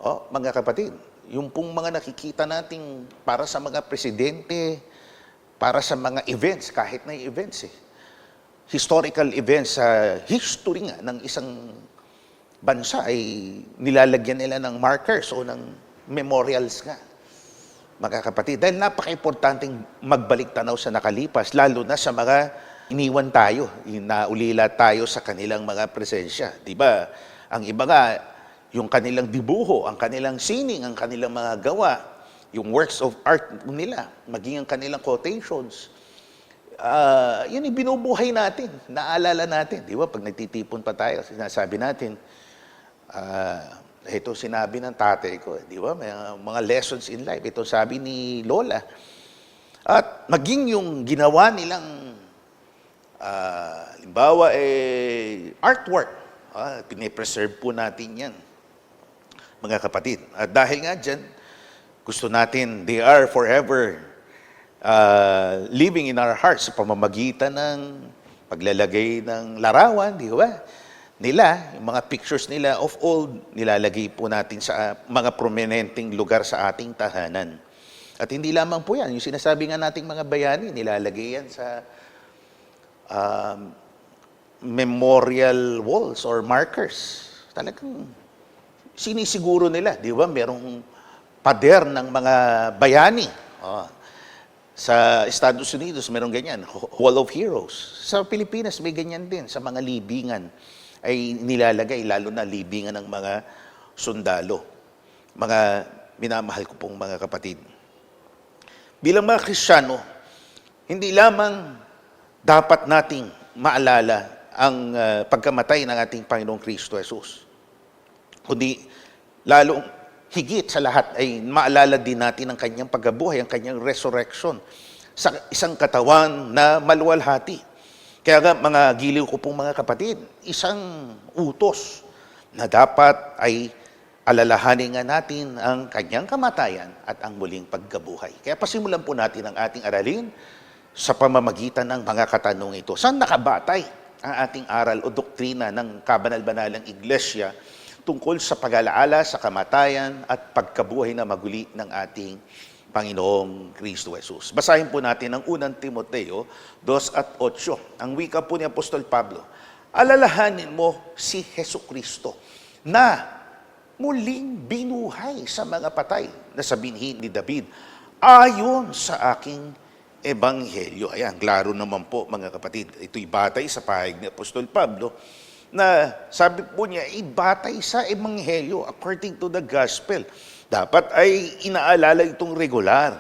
O, mga kapatid, yung pong mga nakikita nating para sa mga presidente, para sa mga events, kahit na events historical events sa history nga ng isang bansa ay nilalagyan nila ng markers o ng memorials nga. Mga kapatid, dahil napaka-importanting magbalik tanaw sa nakalipas, lalo na sa mga iniwan tayo, naulila tayo sa kanilang mga presensya. Di ba? Ang iba nga, yung kanilang dibuho, ang kanilang sining, ang kanilang mga gawa, yung works of art nila, maging ang kanilang quotations, yun yung binubuhay natin, naalala natin. Di ba? Pag nagtitipon pa tayo, sinasabi natin, ito sinabi ng tatay ko, di ba? May mga lessons in life. Ito sabi ni Lola. At maging yung ginawa nilang, limbawa, artwork. Pinipreserve po natin yan, mga kapatid. At dahil nga dyan, gusto natin, they are forever living in our hearts sa pamamagitan ng paglalagay ng larawan, di ba? Nila, yung mga pictures nila of old, nilalagay po natin sa mga prominenteng lugar sa ating tahanan. At hindi lamang po yan, yung sinasabi nga nating mga bayani, nilalagay yan sa memorial walls or markers. Talagang sinisiguro nila, di ba? Merong pader ng mga bayani. Sa Estados Unidos, merong ganyan, Wall of Heroes. Sa Pilipinas, may ganyan din. Sa mga libingan ay nilalagay, lalo na libingan ng mga sundalo. Mga minamahal ko pong mga kapatid. Bilang mga Kristiyano, hindi lamang dapat nating maalala ang pagkamatay ng ating Panginoong Kristo Jesus, kundi lalong higit sa lahat ay maalala din natin ang kanyang pagkabuhay, ang kanyang resurrection sa isang katawan na maluwalhati. Kaya nga, mga giliw ko pong mga kapatid, isang utos na dapat ay alalahanin nga natin ang kanyang kamatayan at ang muling pagkabuhay. Kaya pasimulan po natin ang ating aralin sa pamamagitan ng mga katanong ito. Saan nakabatay ang ating aral o doktrina ng kabanal-banalang iglesia tungkol sa pag-alaala sa kamatayan at pagkabuhay na maguli ng ating Panginoong Kristo Jesus? Basahin po natin ang unang Timoteo 2:8. Ang wika po ni Apostol Pablo, alalahanin mo si Jesucristo na muling binuhay sa mga patay na sa binhi ni David ayon sa aking ebanghelyo. Ayan, klaro naman po mga kapatid. Ito'y batay sa pahayag ni Apostol Pablo na sabi po niya, ibatay sa ebanghelyo according to the gospel. Dapat ay inaalala itong regular.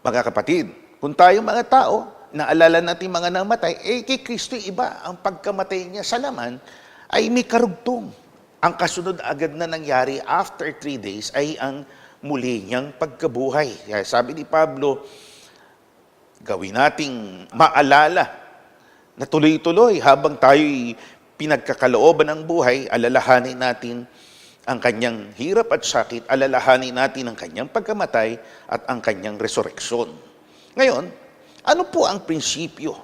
Mga kapatid, kung tayo mga tao, naalala natin mga namatay, kay Kristo iba. Ang pagkamatay niya sa laman ay may karugtong. Ang kasunod agad na nangyari after 3 days ay ang muli niyang pagkabuhay. Kaya sabi ni Pablo, gawin nating maalala na tuloy-tuloy habang tayo'y pinagkakalooban ng buhay, alalahanin natin ang kanyang hirap at sakit, alalahanin natin ang kanyang pagkamatay at ang kanyang resurreksyon. Ngayon, ano po ang prinsipyo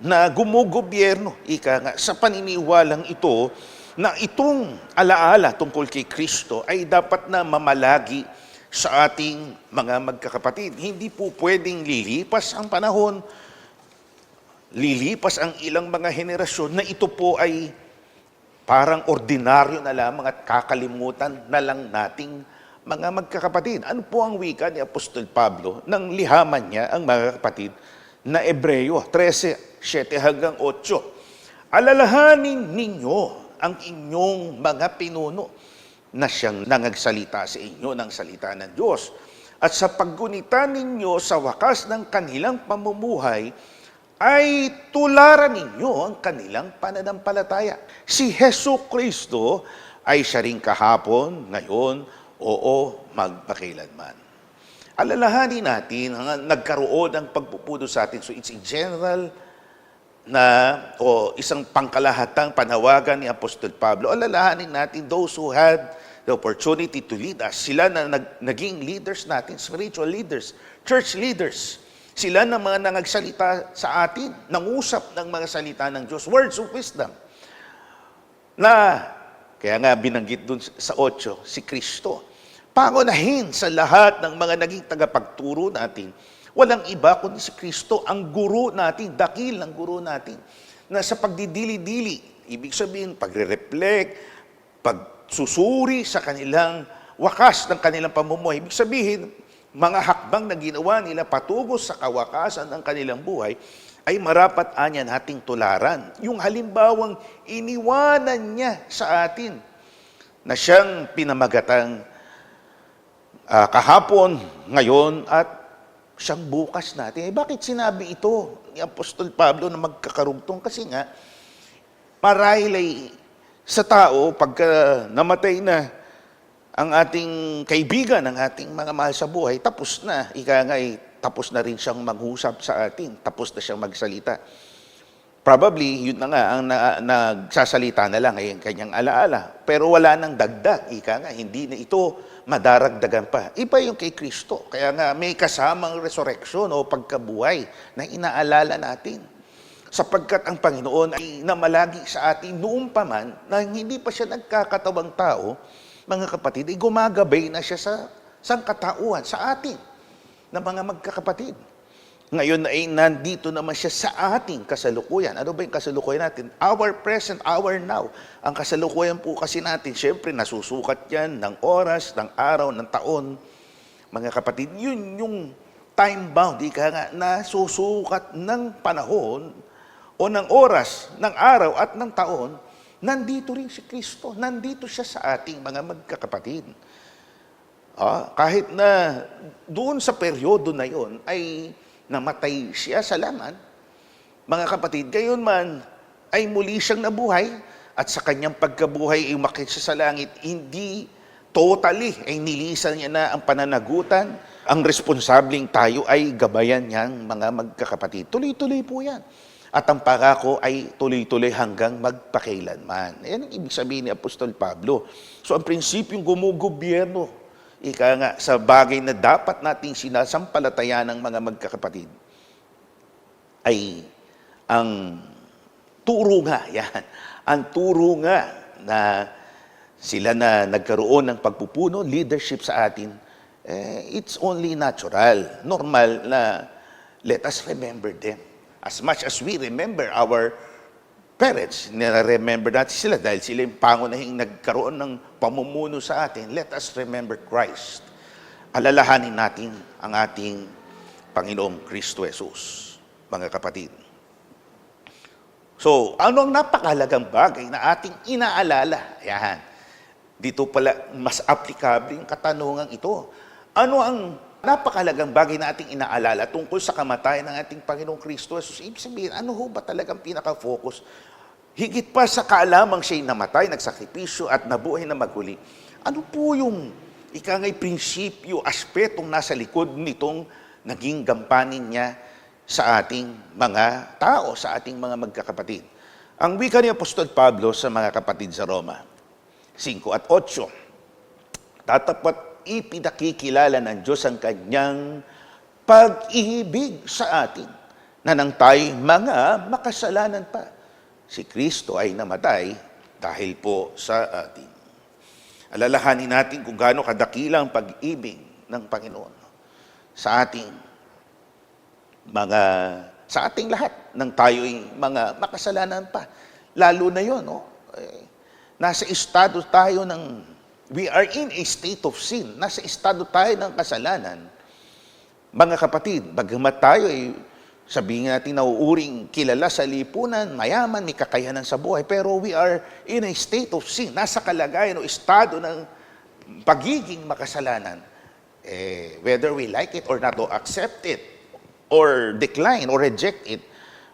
na gumugobyerno, ika nga, sa paniniwalang ito na itong alaala tungkol kay Kristo ay dapat na mamalagi sa ating mga magkakapatid? Hindi po pwedeng lilipas ang panahon, lilipas ang ilang mga henerasyon na ito po ay parang ordinaryo na lamang at kakalimutan na lang nating mga magkakapatid. Ano po ang wika ni Apostol Pablo nang lihaman niya ang mga kapatid na Ebreo 13:7-8? Alalahanin ninyo ang inyong mga pinuno na siyang nangagsalita sa inyo ng salita ng Diyos. At sa paggunita ninyo sa wakas ng kanilang pamumuhay, ay tularan ninyo ang kanilang pananampalataya. Si Jesucristo ay siya rin kahapon, ngayon, oo, magpakailanman. Alalahanin natin ang nagkaroon ng pagpupuno sa atin. So it's a general na o isang pangkalahatang panawagan ni Apostol Pablo. Alalahanin natin those who had the opportunity to lead us. Sila na naging leaders natin, spiritual leaders, church leaders. Sila na mga nangagsalita sa atin, nangusap ng mga salita ng Diyos, words of wisdom. Na, kaya nga binanggit dun sa 8, si Kristo. Pangunahin sa lahat ng mga naging tagapagturo natin, Walang iba kundi si Kristo, ang guro natin, dakil ng guro natin, na sa pagdidili-dili, ibig sabihin, pagre-reflect, pagsusuri sa kanilang wakas ng kanilang pamumuhay. Ibig sabihin, mga hakbang na ginawa nila patungo sa kawakasan ng kanilang buhay, ay marapat anya nating tularan. Yung halimbawang iniwanan niya sa atin, na siyang pinamagatang kahapon, ngayon, at siyang bukas natin. Bakit sinabi ito ni Apostol Pablo na magkakarugtong? Kasi nga, marahil ay sa tao, pagka namatay na ang ating kaibigan, ang ating mga mahal sa buhay, tapos na. Ika nga tapos na rin siyang maghusap sa atin. Tapos na siyang magsalita. Probably, yun na nga, ang nagsasalita na lang ay ang kanyang alaala. Pero wala nang dagdag. Ika nga, hindi na ito madaragdagan pa. Iba yung kay Kristo. Kaya nga, may kasamang resurrection o pagkabuhay na inaalala natin. Sapagkat ang Panginoon ay namalagi sa atin noong pa man na hindi pa siya nagkakatawang tao, mga kapatid, ay gumagabay na siya sa sangkatauhan, sa atin, na mga magkakapatid. Ngayon ay nandito naman siya sa ating kasalukuyan. Ano ba yung kasalukuyan natin? Our present, our now. Ang kasalukuyan po kasi natin, syempre nasusukat yan ng oras, ng araw, ng taon. Mga kapatid, yun yung time-bound, ika nga, nasusukat ng panahon o ng oras, ng araw at ng taon. Nandito rin si Kristo. Nandito siya sa ating mga magkakapatid. Kahit na doon sa peryodo na yon ay namatay siya sa laman, mga kapatid, gayon man ay muli siyang nabuhay at sa kanyang pagkabuhay ay umakyat siya sa langit, hindi totally ay nilisan niya na ang pananagutan. Ang responsableng tayo ay gabayan niyang mga magkakapatid. Tuloy-tuloy po yan. At ang pangako ay tuloy-tuloy hanggang magpakailanman. Yan ang ibig sabihin ni Apostol Pablo. So ang prinsipyong gumugobyerno, ika nga, sa bagay na dapat nating sinasampalatayan ng mga magkakapatid, ay ang turo nga, yan, ang turo nga na sila na nagkaroon ng pagpupuno, leadership sa atin, it's only natural, normal na let us remember them. As much as we remember our parents, nire-remember natin sila dahil sila yung pangunahing nagkaroon ng pamumuno sa atin. Let us remember Christ. Alalahanin natin ang ating Panginoong Kristo Jesus, mga kapatid. So, ano ang napakahalagang bagay na ating inaalala? Yan. Dito pala mas applicable yung katanungan ito. Ano ang napakahalagang bagay na ating inaalala tungkol sa kamatayan ng ating Panginoong Kristo Jesus? Ibig sabihin, ano ho ba talagang pinaka-focus? Higit pa sa kaalamang siya'y namatay, nagsakripisyo at nabuhay na maguli. Ano po yung ikangay prinsipyo, aspetong nasa likod nitong naging gampanin niya sa ating mga tao, sa ating mga magkakapatid? Ang wika ni Apostol Pablo sa mga kapatid sa Roma, 5 at 8, tatapat ipinakikilala ng Diyos ang kanyang pag-ibig sa atin na nang tayo mga makasalanan pa, si Kristo ay namatay dahil po sa atin. Alalahanin natin kung gaano kadakilang pag-ibig ng Panginoon sa ating lahat nang tayo'y mga makasalanan pa. Lalo na yun, nasa estado tayo we are in a state of sin. Nasa estado tayo ng kasalanan. Mga kapatid, bagamat tayo ay sabihin natin nauuring kilala sa lipunan, mayaman, may kakayanan sa buhay, pero we are in a state of sin. Nasa kalagayan o estado ng pagiging makasalanan. Whether we like it or not, o accept it, or decline, or reject it,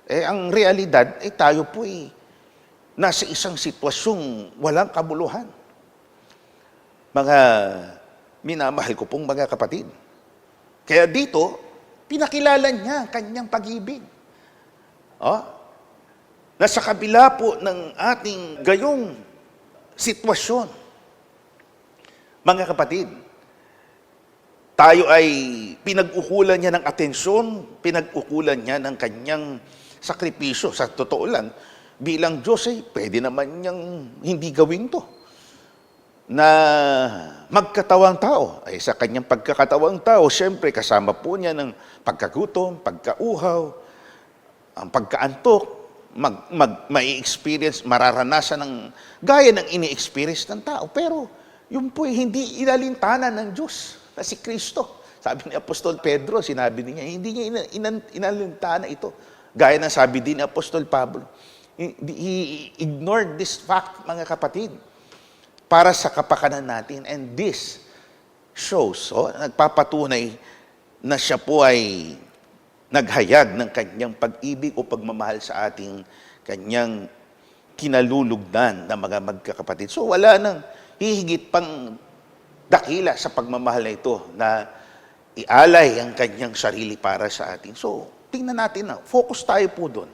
ang realidad ay tayo po ay nasa isang sitwasyong walang kabuluhan. Mga minamahal ko pong mga kapatid. Kaya dito, pinakilala niya ang kanyang pag-ibig. Nasa kabila po ng ating gayong sitwasyon, mga kapatid, tayo ay pinag-ukulan niya ng atensyon, pinag-ukulan niya ng kanyang sakripisyo. Sa totoo lang, bilang Diyos ay pwede naman niyang hindi gawin to. na magkatawang tao. Ay sa kanyang pagkakatawang tao, siyempre kasama po niya ng pagkagutom, pagkauhaw, ang pagkaantok, mai-experience, mararanasan ng gaya ng ini-experience ng tao. Pero yun po hindi inalintanan ng Diyos na si Kristo. Sabi ni Apostol Pedro, sinabi niya, hindi niya inalintanan ito. Gaya ng sabi din ni Apostol Pablo. He ignored this fact, mga kapatid, para sa kapakanan natin. And this shows, nagpapatunay na siya po ay naghayag ng kanyang pag-ibig o pagmamahal sa ating kanyang kinalulugdan na mga magkakapatid. So wala nang hihigit pang dakila sa pagmamahal na ito na ialay ang kanyang sarili para sa atin. So tingnan natin na, focus tayo po doon,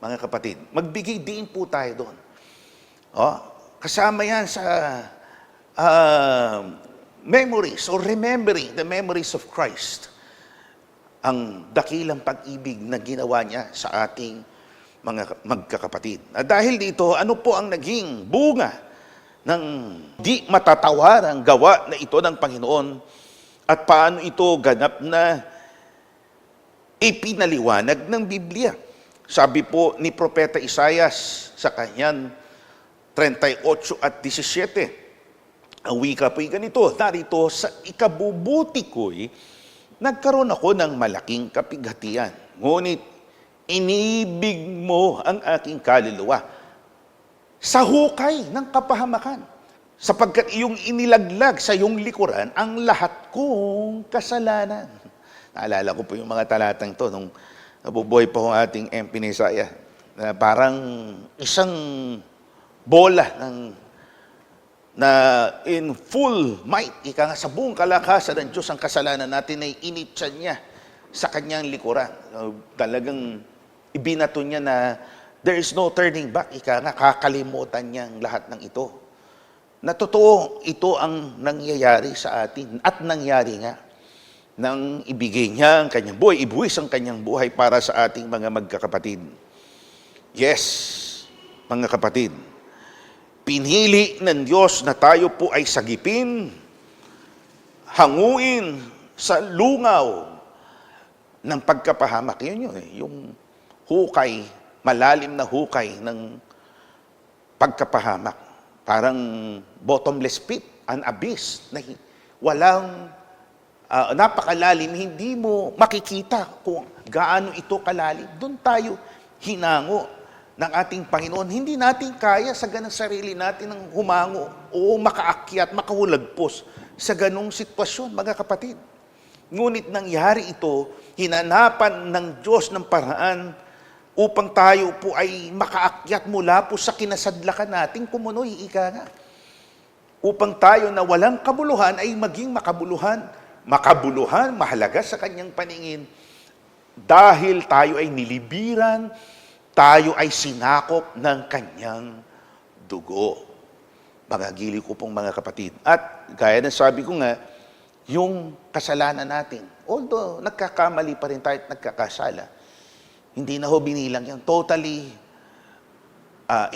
mga kapatid. Magbigay din po tayo doon. Kasama yan sa memories or remembering the memories of Christ. Ang dakilang pag-ibig na ginawa niya sa ating mga magkakapatid. Dahil dito, ano po ang naging bunga ng di matatawarang gawa na ito ng Panginoon at paano ito ganap na ipinaliwanag ng Biblia? Sabi po ni Propeta Isaias sa kanyang 38 at 17. Ang wika po'y ganito, narito, sa ikabubuti ko'y nagkaroon ako ng malaking kapighatian. Ngunit inibig mo ang aking kaluluwa sa hukay ng kapahamakan, sapagkat iyong inilaglag sa iyong likuran ang lahat kong kasalanan. Naalala ko po yung mga talatang to nung nabubuhay pa ang ating MP ni Isaiah. Parang isang bola na in full might, ika nga sa buong kalakasan ng Diyos ang kasalanan natin ay initsa niya sa kanyang likuran. Talagang ibinato niya na there is no turning back, ika nga kakalimutan niya ang lahat ng ito. Na totoo, ito ang nangyayari sa atin at nangyari nga nang ibigay niya ang kanyang buhay, ibuwis ang kanyang buhay para sa ating mga magkakapatid. Yes, mga kapatid, pinili ng Diyos na tayo po ay sagipin, hanguin sa lungaw ng pagkapahamak. Yun yun, yung hukay, malalim na hukay ng pagkapahamak. Parang bottomless pit, an abyss, na walang napakalalim, hindi mo makikita kung gaano ito kalalim. Doon tayo hinango ng ating Panginoon. Hindi natin kaya sa ganang sarili natin ng humango o makaakyat, makahulagpos sa ganong sitwasyon, mga kapatid. Ngunit nangyari ito, hinanapan ng Diyos ng paraan upang tayo po ay makaakyat mula po sa kinasadlakan nating kumunoy, ika nga. Upang tayo na walang kabuluhan ay maging makabuluhan. Makabuluhan, mahalaga sa kanyang paningin. Dahil tayo ay nilibiran, tayo ay sinakop ng kanyang dugo. Mga gili ko pong mga kapatid. At gaya ng sabi ko nga, yung kasalanan natin, although nagkakamali pa rin tayo at nagkakasala, hindi na ho binilang yan. Totally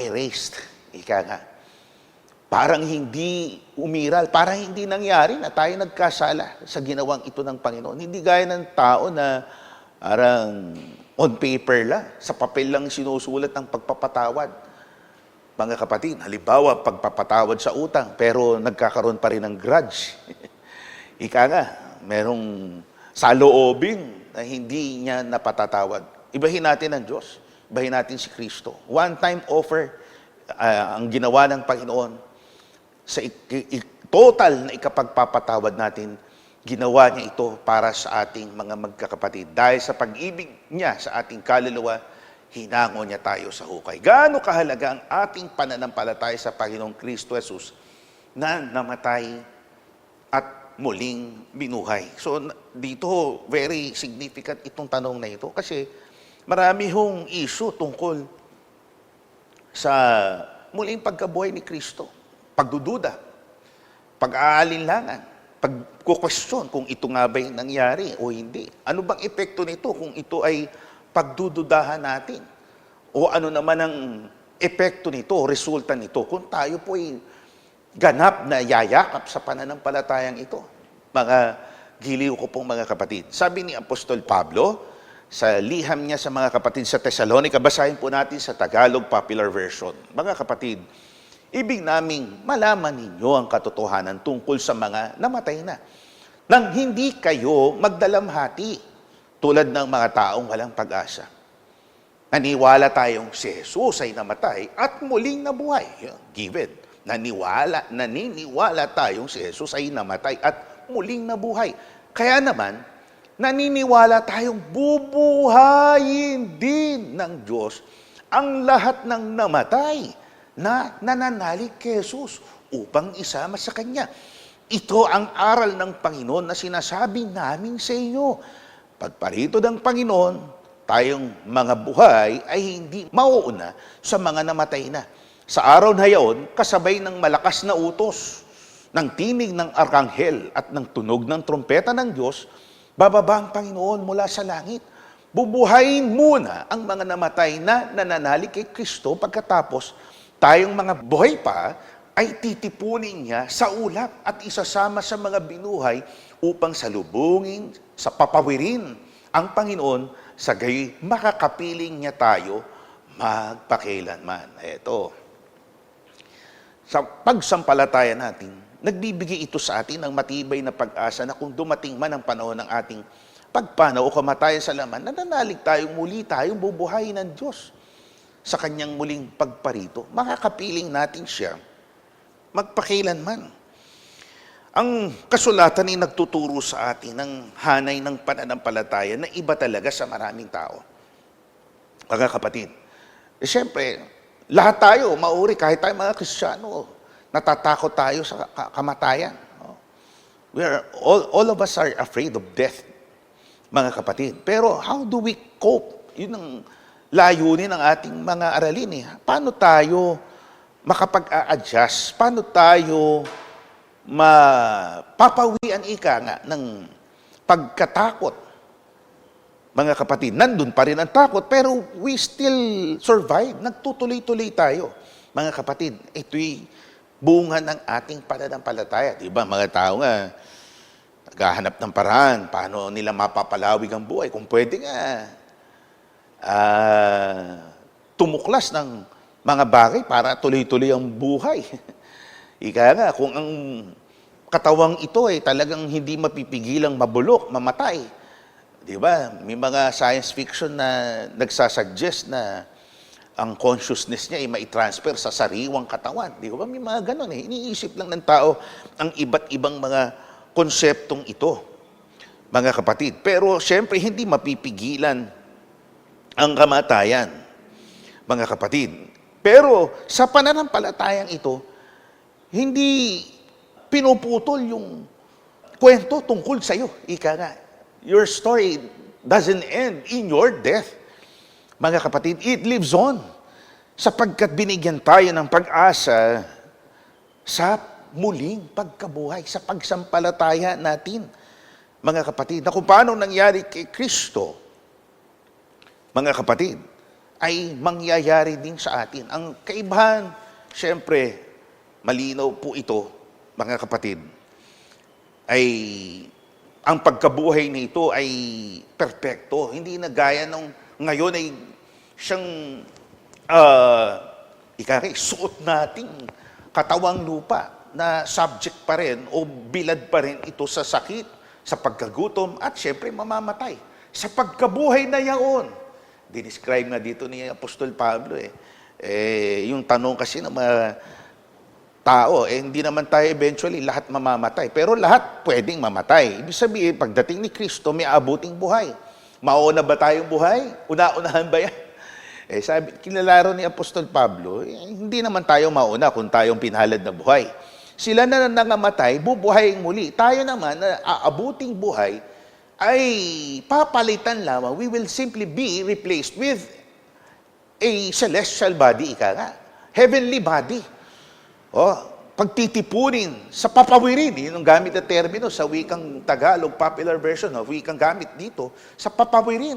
erased. Ika nga. Parang hindi umiral, parang hindi nangyari na tayo nagkasala sa ginawang ito ng Panginoon. Hindi gaya ng tao na parang on paper lang, sa papel lang sinusulat ang pagpapatawad. Mga kapatid, halimbawa, pagpapatawad sa utang, pero nagkakaroon pa rin ng grudge. Ika nga, merong saloobin na hindi niya napatatawad. Ibahin natin ang Diyos, ibahin natin si Kristo. One-time offer ang ginawa ng Panginoon sa total na ikapagpapatawad natin. Ginawa niya ito para sa ating mga magkakapatid. Dahil sa pag-ibig niya sa ating kaluluwa, hinango niya tayo sa hukay. Gaano kahalaga ang ating pananampalataya sa Panginoong Kristo Jesus na namatay at muling binuhay. So dito, very significant itong tanong na ito kasi marami hong issue tungkol sa muling pagkabuhay ni Kristo. Pagdududa, pag-aalinlangan, pagkukwestiyon kung ito nga ba'y nangyari o hindi. Ano bang epekto nito kung ito ay pagdududahan natin? O ano naman ang epekto nito, resulta nito, kung tayo po ay ganap na yayakap sa pananampalatayang ito. Mga giliw ko pong mga kapatid. Sabi ni Apostol Pablo, sa liham niya sa mga kapatid sa Thessalonica, basahin po natin sa Tagalog Popular Version. Mga kapatid, ibig naming malaman ninyo ang katotohanan tungkol sa mga namatay na, nang hindi kayo magdalamhati tulad ng mga taong walang pag-asa. Naniwala tayong si Jesus ay namatay at muling nabuhay. Given. Naniniwala tayong si Jesus ay namatay at muling nabuhay. Kaya naman, naniniwala tayong bubuhayin din ng Diyos ang lahat ng namatay na nananalig kay Jesus upang isama sa Kanya. Ito ang aral ng Panginoon na sinasabi namin sa inyo. Pagparito ng Panginoon, tayong mga buhay ay hindi mauuna sa mga namatay na. Sa araw na yaon, kasabay ng malakas na utos, ng tinig ng arkanghel at ng tunog ng trumpeta ng Diyos, bababa ang Panginoon mula sa langit. Bubuhayin muna ang mga namatay na nananalig kay Kristo pagkatapos tayong mga buhay pa ay titipunin niya sa ulap at isasama sa mga binuhay upang salubungin, sa papawirin ang Panginoon sa gayoy makakapiling niya tayo magpakailanman. Ito. Sa pagsampalataya natin, nagbibigay ito sa atin ng matibay na pag-asa na kung dumating man ang panahon ng ating pagpanaw o kamatayan sa laman, nananalig tayong muli tayong bubuhayin ng Diyos sa Kanyang muling pagparito. Makakapiling natin siya magpakailanman. Ang kasulatan ay nagtuturo sa atin ng hanay ng pananampalataya na iba talaga sa maraming tao. Mga kapatid, siyempre, lahat tayo, mauri, kahit tayo mga Kristiyano, natatakot tayo sa kamatayan. All of us are afraid of death, mga kapatid. Pero how do we cope? Yun ang layunin ng ating mga aralin. Paano tayo makapag-a-adjust? Paano tayo mapapawian nga ng pagkatakot? Mga kapatid, nandun pa rin ang takot, pero we still survive. Nagtutuloy-tuloy tayo. Mga kapatid, ito'y bunga ng ating pananampalataya. Diba, mga tao nga, naghahanap ng paraan, paano nila mapapalawig ang buhay. Kung pwede nga, tumuklas ng mga bagay para tuloy-tuloy ang buhay. Ika nga, kung ang katawang ito ay talagang hindi mapipigilang mabulok, mamatay. Di ba? May mga science fiction na nagsasuggest na ang consciousness niya ay mai-transfer sa sariwang katawan. Di ba? May mga ganun eh. Iniisip lang ng tao ang iba't ibang mga konseptong ito, mga kapatid. Pero siyempre, hindi mapipigilan ang kamatayan, mga kapatid. Pero sa pananampalatayang ito, hindi pinuputol yung kwento tungkol sa iyo. Ika nga, your story doesn't end in your death. Mga kapatid, it lives on. Sapagkat binigyan tayo ng pag-asa sa muling pagkabuhay, sa pagsampalataya natin. Mga kapatid, na kung paano nangyari kay Kristo, mga kapatid, ay mangyayari din sa atin. Ang kaibahan, siyempre, malinaw po ito, mga kapatid, ay ang pagkabuhay nito ay perpekto. Hindi na gaya nung ngayon ay siyang suot nating katawang lupa na subject pa rin o bilad pa rin ito sa sakit, sa pagkagutom at siyempre mamamatay. Sa pagkabuhay na yaon, dinescribe nga dito ni Apostol Pablo yung tanong kasi ng mga tao, hindi naman tayo eventually lahat mamamatay. Pero lahat pwedeng mamatay. Ibig sabihin, pagdating ni Kristo, may abuting buhay. Mauna ba tayong buhay? Una-unahan ba yan? Sabi, kinalaro ni Apostol Pablo, hindi naman tayo mauna kung tayong pinalad na buhay. Sila na nangamatay, bubuhayin muli. Tayo naman, na aabuting buhay, ay papalitan lamang. We will simply be replaced with a celestial body, ika nga. Heavenly body. Pagtitipunin sa papawirin, yun ang gamit na termino sa wikang Tagalog, popular version, wikang gamit dito, sa papawirin.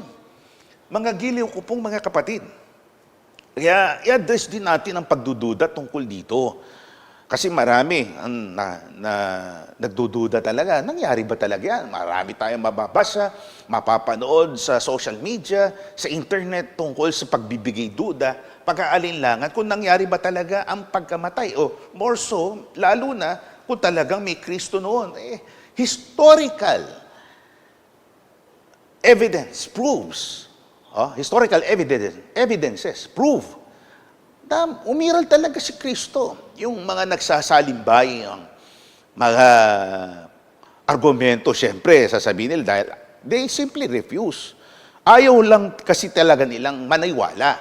Mga giliw ko pong mga kapatid. Kaya i-address din natin ang pagdududa tungkol dito. Kasi marami ang nagdududa talaga. Nangyari ba talaga yan? Marami tayong mababasa, mapapanood sa social media, sa internet tungkol sa pagbibigay duda, pag-aalinlangan kung nangyari ba talaga ang pagkamatay. O more so, lalo na kung talagang may Kristo noon. Historical evidence proves, historical evidences prove na umiral talaga si Kristo. Yung mga nagsasalimbay ang mga argumento, syempre, sasabihin nila dahil they simply refuse. Ayaw lang kasi talaga nilang maniwala.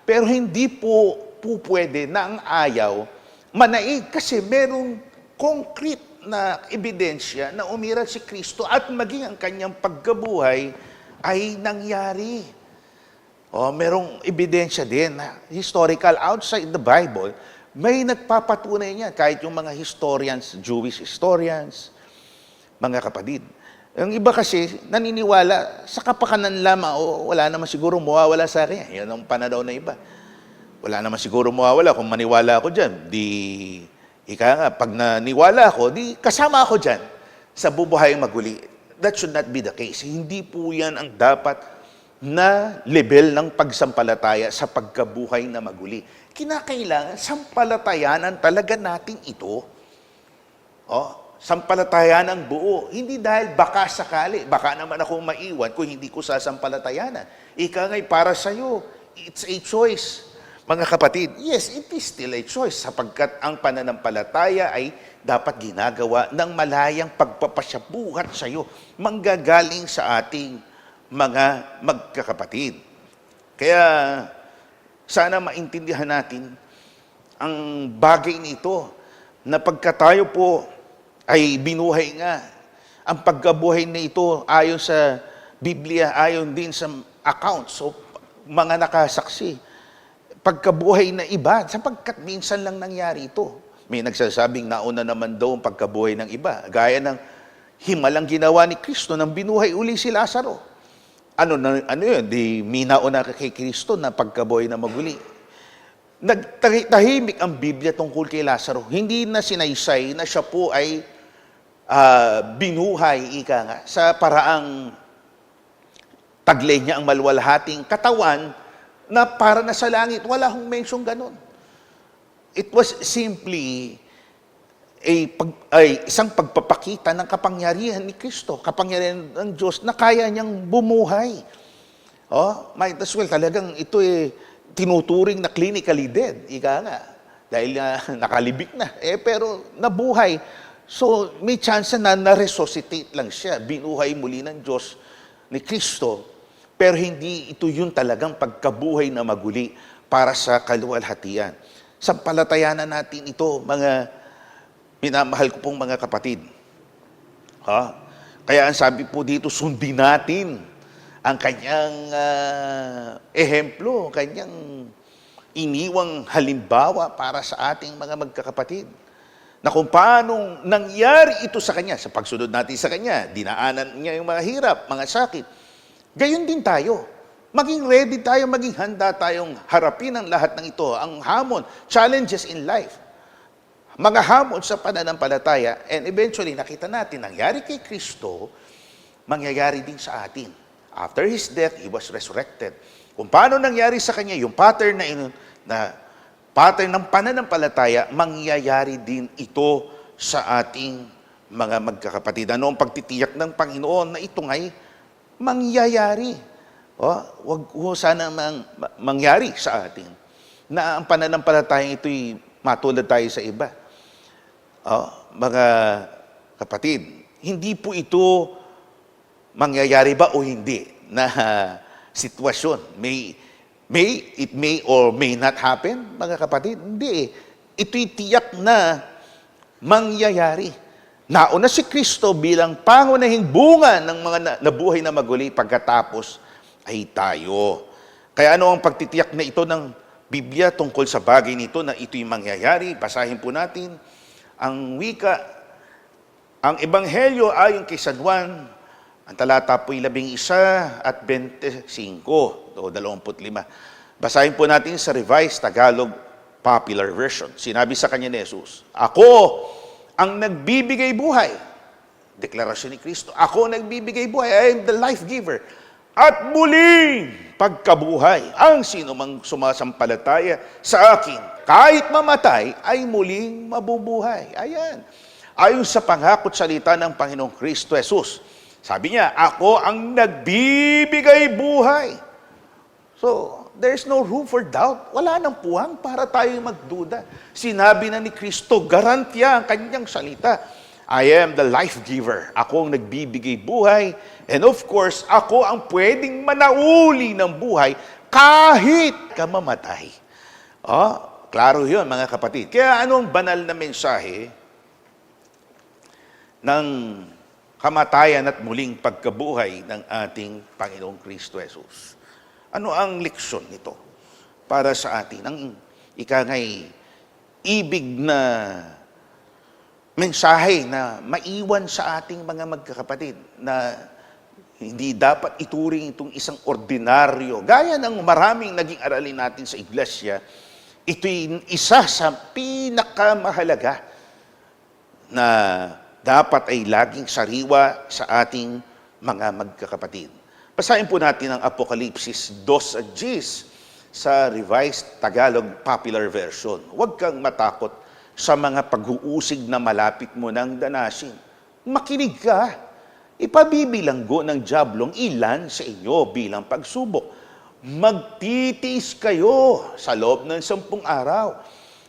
Pero hindi po pwede na ang ayaw manaig kasi merong concrete na ebidensya na umiral si Kristo at maging ang kanyang pagkabuhay ay nangyari. Merong ebidensya din na historical outside the Bible, may nagpapatunay niya kahit yung mga historians, Jewish historians, mga kapatid. Yung iba kasi naniniwala sa kapakanan lamang, wala naman siguro mawawala sa akin. Yan ang pananaw na iba. Wala naman siguro mawawala kung maniwala ako dyan. Pag naniwala ako, kasama ako dyan sa bubuhayang maguli. That should not be the case. Hindi po yan ang dapat na level ng pagsampalataya sa pagkabuhay na maguli. Kinakailangan, sampalatayanan talaga natin ito. Sampalatayanan buo. Hindi dahil baka sakali, baka naman akong maiwan kung hindi ko sasampalatayanan. Ika nga'y para sa'yo, it's a choice. Mga kapatid, yes, it is still a choice sapagkat ang pananampalataya ay dapat ginagawa ng malayang pagpapasyabuhat sa'yo, manggagaling sa ating mga magkakapatid. Kaya sana maintindihan natin ang bagay nito na pagka tayo po ay binuhay nga, ang pagkabuhay na ito ayon sa Biblia, ayon din sa accounts o mga nakasaksi, pagkabuhay na iba, sapagkat minsan lang nangyari ito. May nagsasabing nauna naman daw ang pagkabuhay ng iba, gaya ng himalang ginawa ni Kristo nang binuhay uli si Lazaro. Ano yun? Minauna kay Kristo na pagkabuhay na maguli. Nagtahimik ang Biblia tungkol kay Lazaro. Hindi na sinaysay na siya po ay binuhay, sa paraang taglay niya ang maluwalhating katawan na para na sa langit. Wala hong mensyong ganun. It was simply isang pagpapakita ng kapangyarihan ni Kristo, kapangyarihan ng Diyos na kaya niyang bumuhay. Might as well talagang ito tinuturing na clinically dead, dahil nakalibik na. Pero nabuhay. So may chance na na-resuscitate lang siya, binuhay muli ng Diyos ni Kristo. Pero hindi ito yung talagang pagkabuhay na maguli para sa kaluwalhatian. Sampalatayanan natin ito, mga minamahal ko pong mga kapatid. Kaya ang sabi po dito, sundin natin ang kanyang ehemplo, kanyang iniwang halimbawa para sa ating mga magkakapatid. Na kung paanong nangyari ito sa kanya, sa pagsunod natin sa kanya, dinaanan niya yung mga hirap, mga sakit. Gayon din tayo. Maging ready tayo, maging handa tayong harapin ang lahat ng ito, ang hamon, challenges in life. Mga hamon sa pananampalataya, and eventually nakita natin, nangyari kay Kristo, mangyayari din sa atin. After His death, He was resurrected. Kung paano nangyari sa Kanya, yung pattern na pattern ng pananampalataya, mangyayari din ito sa ating mga magkakapatid. Ano ang pagtitiyak ng Panginoon na ito nga'y mangyayari? Wag sana mangyari sa atin na ang pananampalataya ito'y matulad tayo sa iba. Mga kapatid, hindi po ito mangyayari ba o hindi na sitwasyon. It may or may not happen, mga kapatid. Hindi. Ito'y tiyak na mangyayari. Nauna si Kristo bilang pangunahing bunga ng mga nabuhay na maguli pagkatapos ay tayo. Kaya ano ang pagtitiyak na ito ng Biblia tungkol sa bagay nito na ito'y mangyayari? Basahin po natin ang wika, ang Ebanghelyo ayon kay San Juan, ang talata po'y 11 at 25 o 25. Basahin po natin sa Revised Tagalog Popular Version. Sinabi sa kanya ni Jesus, ako ang nagbibigay buhay. Deklarasyon ni Kristo, ako ang nagbibigay buhay. I am the life giver. At muling pagkabuhay. Ang sino mang sumasampalataya sa akin, kahit mamatay, ay muling mabubuhay. Ayan. Ayon sa pangakot salita ng Panginoong Kristo Jesus, sabi niya, ako ang nagbibigay buhay. So, there's no room for doubt. Wala nang puwang para tayo magduda. Sinabi na ni Kristo, garantiya ang kanyang salita. I am the life giver. Ako ang nagbibigay buhay. And of course, ako ang pwedeng manauli ng buhay kahit ka mamatay. Oh, klaro yun, mga kapatid. Kaya anong banal na mensahe ng kamatayan at muling pagkabuhay ng ating Panginoong Kristo Jesus? Ano ang leksyon nito para sa atin? Ang ikangay ibig na mensahe na maiwan sa ating mga magkakapatid na hindi dapat ituring itong isang ordinaryo. Gaya ng maraming naging aralin natin sa iglesia, ito'y isa sa pinakamahalaga na dapat ay laging sariwa sa ating mga magkakapatid. Basahin po natin ang Apokalipsis 2:10 sa Revised Tagalog Popular Version. Huwag kang matakot sa mga pag-uusig na malapit mo ng danasin. Makinig ka. Ipabibilanggo ng diablong ilan sa inyo bilang pagsubok. Magtitiis kayo sa loob ng 10 araw.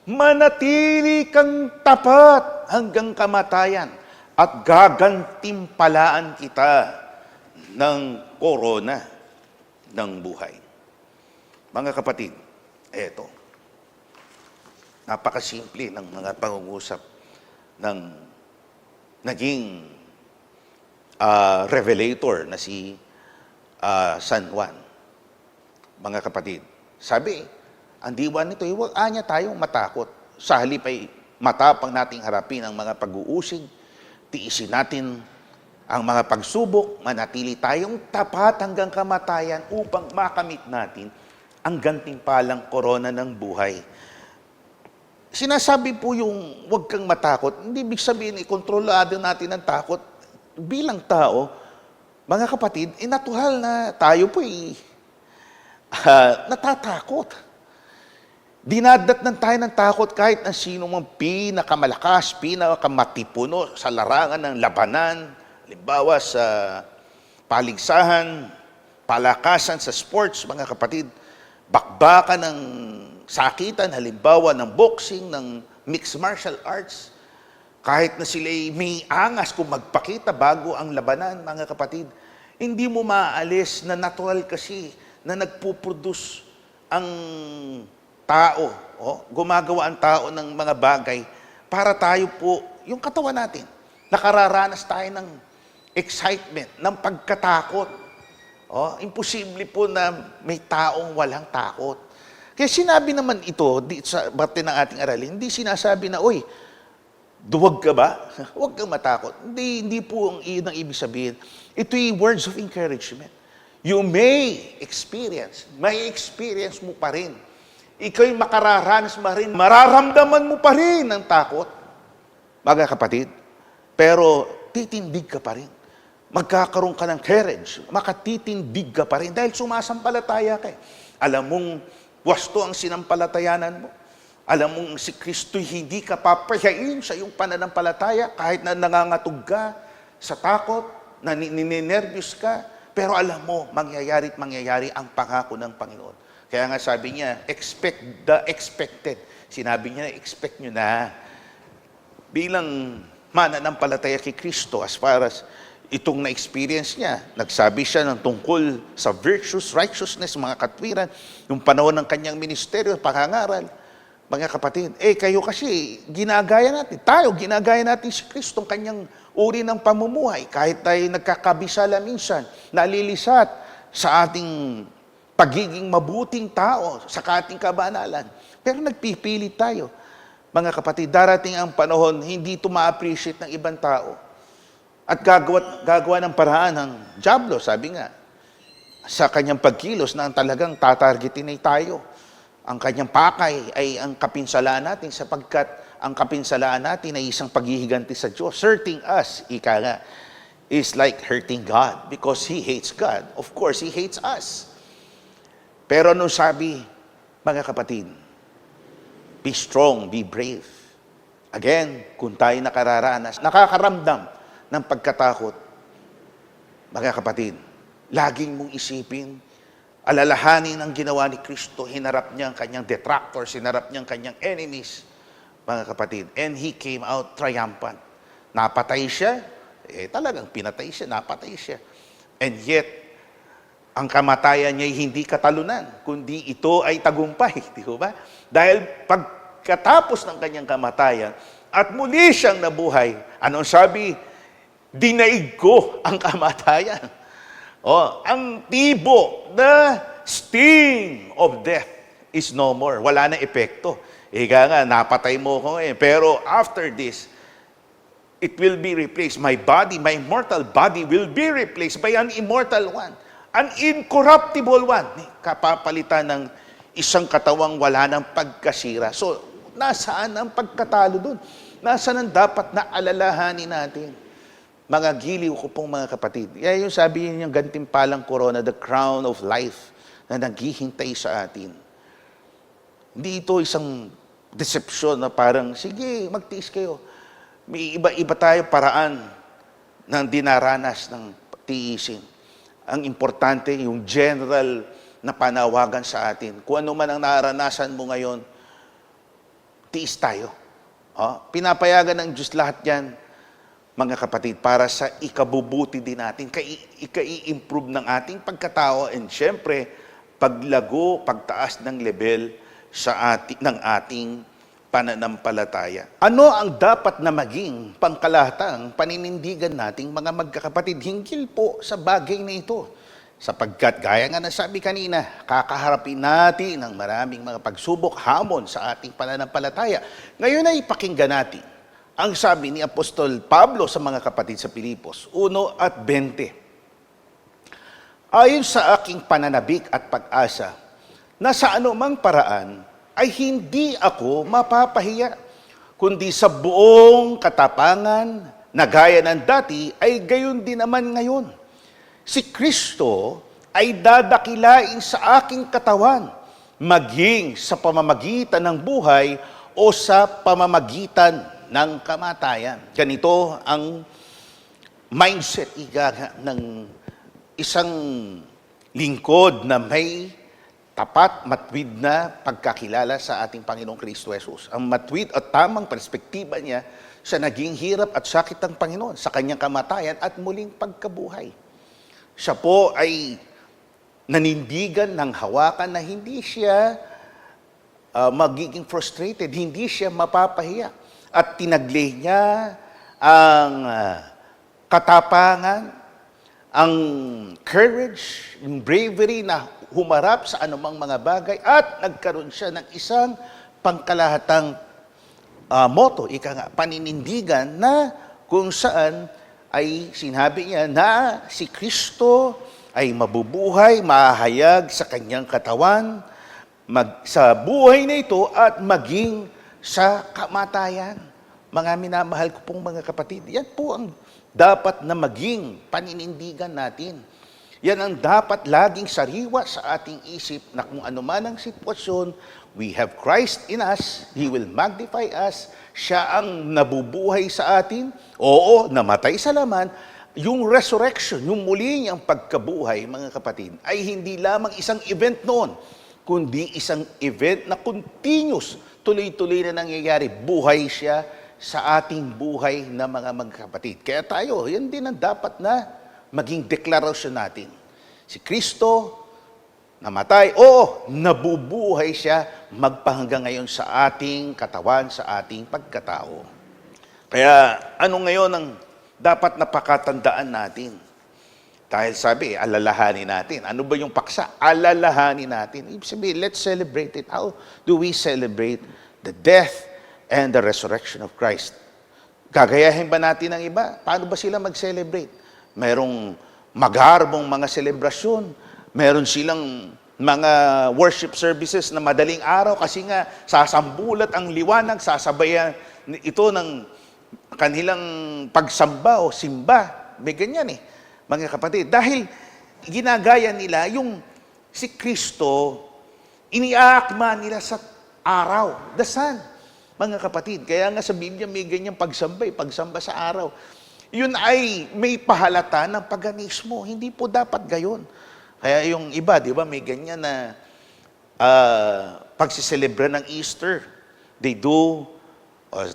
Manatili kang tapat hanggang kamatayan at gagantimpalaan kita ng korona ng buhay. Mga kapatid, eto. Napakasimple ng mga pangungusap ng naging revelator na si San Juan. Mga kapatid, sabi, ang diwa nito, huwag anya tayong matakot. Sa halip ay matapang nating harapin ang mga pag-uusig, tiisin natin ang mga pagsubok, manatili tayong tapat hanggang kamatayan upang makamit natin ang gantimpalang korona ng buhay. Sinasabi po yung huwag kang matakot, hindi ibig sabihin ikontrolado natin ang takot. Bilang tao, mga kapatid, natural na tayo po natatakot. Dinadatnan tayo ng takot kahit na sino mang pinakamalakas, pinakamatipuno sa larangan ng labanan, halimbawa sa paligsahan, palakasan sa sports, mga kapatid, bakbakan ng sakitan, halimbawa ng boxing, ng mixed martial arts, kahit na sila'y may angas kung magpakita bago ang labanan, mga kapatid, hindi mo maaalis na natural kasi na nagpuproduce ang tao, gumagawa ang tao ng mga bagay para tayo po, yung katawan natin, nakararanas tayo ng excitement, ng pagkatakot. Imposible po na may taong walang takot. Kaya sinabi naman ito, sa bate ng ating aralin, hindi sinasabi na, uy, duwag ka ba? Huwag kang matakot. Hindi po ang iyon ang ibig sabihin. Ito'y words of encouragement. You may experience mo pa rin. Ikaw'y makararanas pa rin, mararamdaman mo pa rin ang takot, mga kapatid. Pero titindig ka pa rin. Magkakaroon ka ng courage, makatitindig ka pa rin dahil sumasampalataya ka. Alam mong wasto ang sinampalatayanan mo. Alam mong si Kristo'y hindi ka papayain sa iyong pananampalataya kahit na nangangatog ka sa takot, na ninenervyos ka. Pero alam mo, mangyayari ang pangako ng Panginoon. Kaya nga sabi niya, expect the expected. Sinabi niya, expect nyo na. Bilang mananampalataya kay Kristo, as far as itong na-experience niya, nagsabi siya ng tungkol sa virtues, righteousness, mga katwiran, yung panahon ng kanyang ministeryo, pangangaral. Mga kapatid, kayo kasi, ginagaya natin si Kristo, ang kanyang uri ng pamumuhay. Kahit tayo nagkakabisala minsan, nalilisat sa ating pagiging mabuting tao, sa ating kabanalan. Pero nagpipilit tayo. Mga kapatid, darating ang panahon, hindi ito ma-appreciate ng ibang tao. At gagawa ng paraan ng diablo, sabi nga, sa kanyang pagkilos na talagang tatargetin ay tayo. Ang kanyang pakay ay ang kapinsalaan natin sapagkat ang kapinsalaan natin ay isang paghihiganti sa Diyos. Hurting us, ika nga, is like hurting God because He hates God. Of course, He hates us. Pero anong sabi, mga kapatid? Be strong, be brave. Again, kung tayo nakakaramdam ng pagkatakot, mga kapatid, laging mong isipin, alalahanin ang ginawa ni Kristo, hinarap niya ang kanyang detractors, hinarap niya ang kanyang enemies, mga kapatid. And He came out triumphant. Napatay siya, talagang pinatay siya, napatay siya. And yet, ang kamatayan niya ay hindi katalunan, kundi ito ay tagumpay, di ba? Dahil pagkatapos ng kanyang kamatayan, at muli siyang nabuhay, anong sabi? Dinaig ko ang kamatayan. Ang tibo, the sting of death is no more. Wala na epekto. Ika nga, napatay mo ko Pero after this, it will be replaced. My body, my mortal body will be replaced by an immortal one. An incorruptible one. Kapapalitan ng isang katawang wala ng pagkasira. So, nasaan ang pagkatalo dun? Nasaan ang dapat na alalahanin natin? Mga giliw ko pong mga kapatid. Yan yung sabi niyang gantimpalang corona, the crown of life na naghihintay sa atin. Hindi ito isang deception na parang, sige, magtiis kayo. May iba-iba tayo paraan ng dinaranas ng tiisin. Ang importante, yung general na panawagan sa atin. Kung ano man ang naranasan mo ngayon, tiis tayo. Pinapayagan ng Diyos lahat yan, mga kapatid, para sa ikabubuti din natin, ika-i-improve ng ating pagkatao, and syempre, paglago, pagtaas ng level ng ating pananampalataya. Ano ang dapat na maging pangkalahatang paninindigan nating mga magkakapatid hinggil po sa bagay na ito? Sapagkat, gaya nga nasabi kanina, kakaharapin natin ang maraming mga pagsubok, hamon sa ating pananampalataya. Ngayon ay pakinggan natin ang sabi ni Apostol Pablo sa mga kapatid sa Pilipos, 1:20. Ayon sa aking pananabik at pag-asa, na sa anumang paraan ay hindi ako mapapahiya, kundi sa buong katapangan na gaya ng dati ay gayon din naman ngayon. Si Kristo ay dadakilain sa aking katawan, maging sa pamamagitan ng buhay o sa pamamagitan ng kamatayan. Ganito ang mindset ng isang lingkod na may tapat, matwid na pagkakilala sa ating Panginoong Kristo Jesus. Ang matwid at tamang perspektiba niya sa naging hirap at sakit ng Panginoon, sa kanyang kamatayan at muling pagkabuhay. Siya po ay nanindigan ng hawakan na hindi siya magiging frustrated, hindi siya mapapahiya. At tinaglay niya ang katapangan, ang courage, yung bravery na humarap sa anumang mga bagay at nagkaroon siya ng isang pangkalahatang motto, paninindigan na kung saan ay sinabi niya na si Kristo ay mabubuhay, mahayag sa kanyang katawan, sa buhay na ito at maging sa kamatayan. Mga minamahal ko pong mga kapatid, yan po ang dapat na maging paninindigan natin. Yan ang dapat laging sariwa sa ating isip na kung ano man ang sitwasyon, we have Christ in us, He will magnify us, siya ang nabubuhay sa atin, oo, namatay sa laman, yung resurrection, yung muli niyang pagkabuhay, mga kapatid, ay hindi lamang isang event noon, kundi isang event na continuous, tuloy-tuloy na nangyayari. Buhay siya sa ating buhay na mga magkapatid. Kaya tayo, yan din ang dapat na maging deklarasyon natin. Si Kristo, namatay, oo, nabubuhay siya magpahanggang ngayon sa ating katawan, sa ating pagkatao. Kaya ano ngayon ang dapat napakatandaan natin? Dahil sabi, alalahanin natin. Ano ba yung paksa? Alalahanin natin. Ibig sabihin, let's celebrate it. How do we celebrate the death and the resurrection of Christ? Gagayahin ba natin ang iba? Paano ba sila mag-celebrate? Merong magharbong mga selebrasyon. Meron silang mga worship services na madaling araw kasi nga sasambulat ang liwanag, sasabayan ito ng kanilang pagsamba o simba. May ganyan mga kapatid. Dahil ginagaya nila yung si Kristo, iniaakma nila sa araw, the sun, mga kapatid. Kaya nga sa Biblia may ganyang pagsamba sa araw. Yun ay may pahalata ng paganismo. Hindi po dapat gayon. Kaya yung iba, di ba, may ganyan na pagsiselebra ng Easter. They do,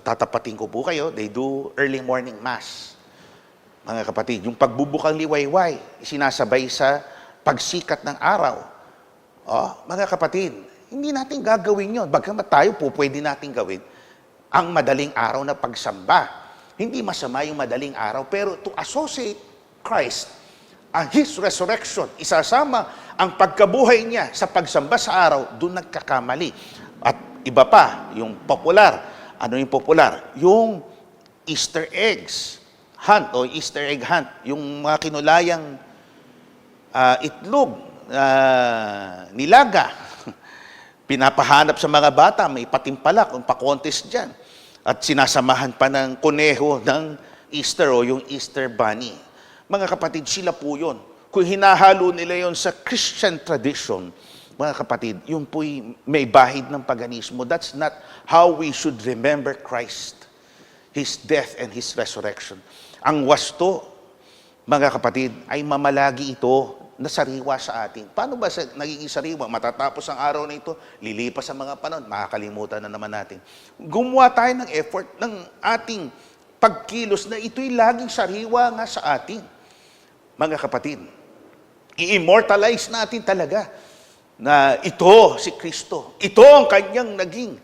tatapatin ko po kayo, they do early morning mass. Mga kapatid, yung pagbubukang liwayway, sinasabay sa pagsikat ng araw. Mga kapatid, hindi natin gagawin yun. Bagamat tayo po, pwede natin gawin ang madaling araw na pagsamba. Hindi masama yung madaling araw, pero to associate Christ and His resurrection, isasama ang pagkabuhay niya sa pagsamba sa araw, doon nagkakamali. At iba pa, yung popular. Ano yung popular? Yung Easter eggs hunt o Easter egg hunt. Yung mga kinulayang itlog, nilaga. Pinapahanap sa mga bata, may patimpalak, kung pa-contest dyan. At sinasamahan pa ng kuneho ng Easter o yung Easter bunny. Mga kapatid, sila po yun. Kung hinahalo nila yon sa Christian tradition, mga kapatid, yun po'y may bahid ng paganismo. That's not how we should remember Christ, His death and His resurrection. Ang wasto, mga kapatid, ay mamalagi ito na sariwa sa atin. Paano ba nagiging sariwa? Matatapos ang araw na ito, lilipas ang mga panahon, makakalimutan na naman natin. Gumawa tayo ng effort ng ating pagkilos na ito'y laging sariwa nga sa atin. Mga kapatid, i-immortalize natin talaga na ito si Kristo. Ito ang kanyang naging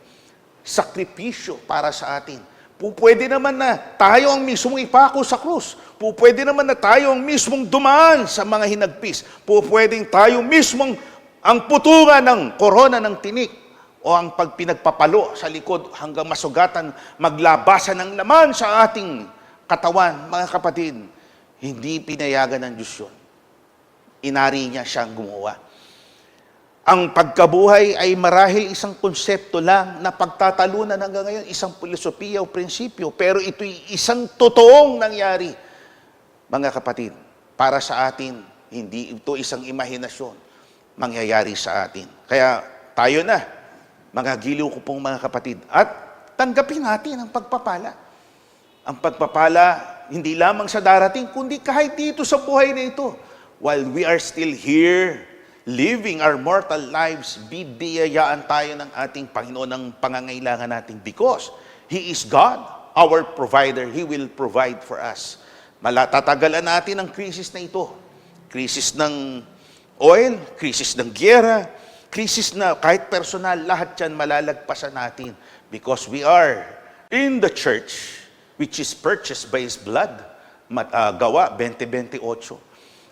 sakripisyo para sa atin. Pwede naman na tayo ang mismong ipako sa krus. Pwede naman na tayo ang mismong dumaan sa mga hinagpis. Pwedeng tayo mismong ang putungan ng korona ng tinik o ang pagpinagpapalo sa likod hanggang masugatan, maglabasan ng laman sa ating katawan. Mga kapatid, hindi pinayagan ng Diyos yun. Inari niya siyang gumawa. Ang pagkabuhay ay marahil isang konsepto lang na pagtatalunan hanggang ngayon, isang filosofiya o prinsipyo, pero ito'y isang totoong nangyari. Mga kapatid, para sa atin, hindi ito isang imahinasyon mangyayari sa atin. Kaya tayo na, mga giliw ko pong mga kapatid, at tanggapin natin ang pagpapala. Ang pagpapala, hindi lamang sa darating, kundi kahit dito sa buhay na ito. While we are still here, living our mortal lives, bibiyayaan tayo ng ating Panginoon ng pangangailangan natin because He is God, our provider. He will provide for us. Matatagalan natin ang krisis na ito. Krisis ng oil, krisis ng gyera, krisis na kahit personal, lahat yan malalagpasan natin because we are in the church which is purchased by His blood. Gawa 20:28.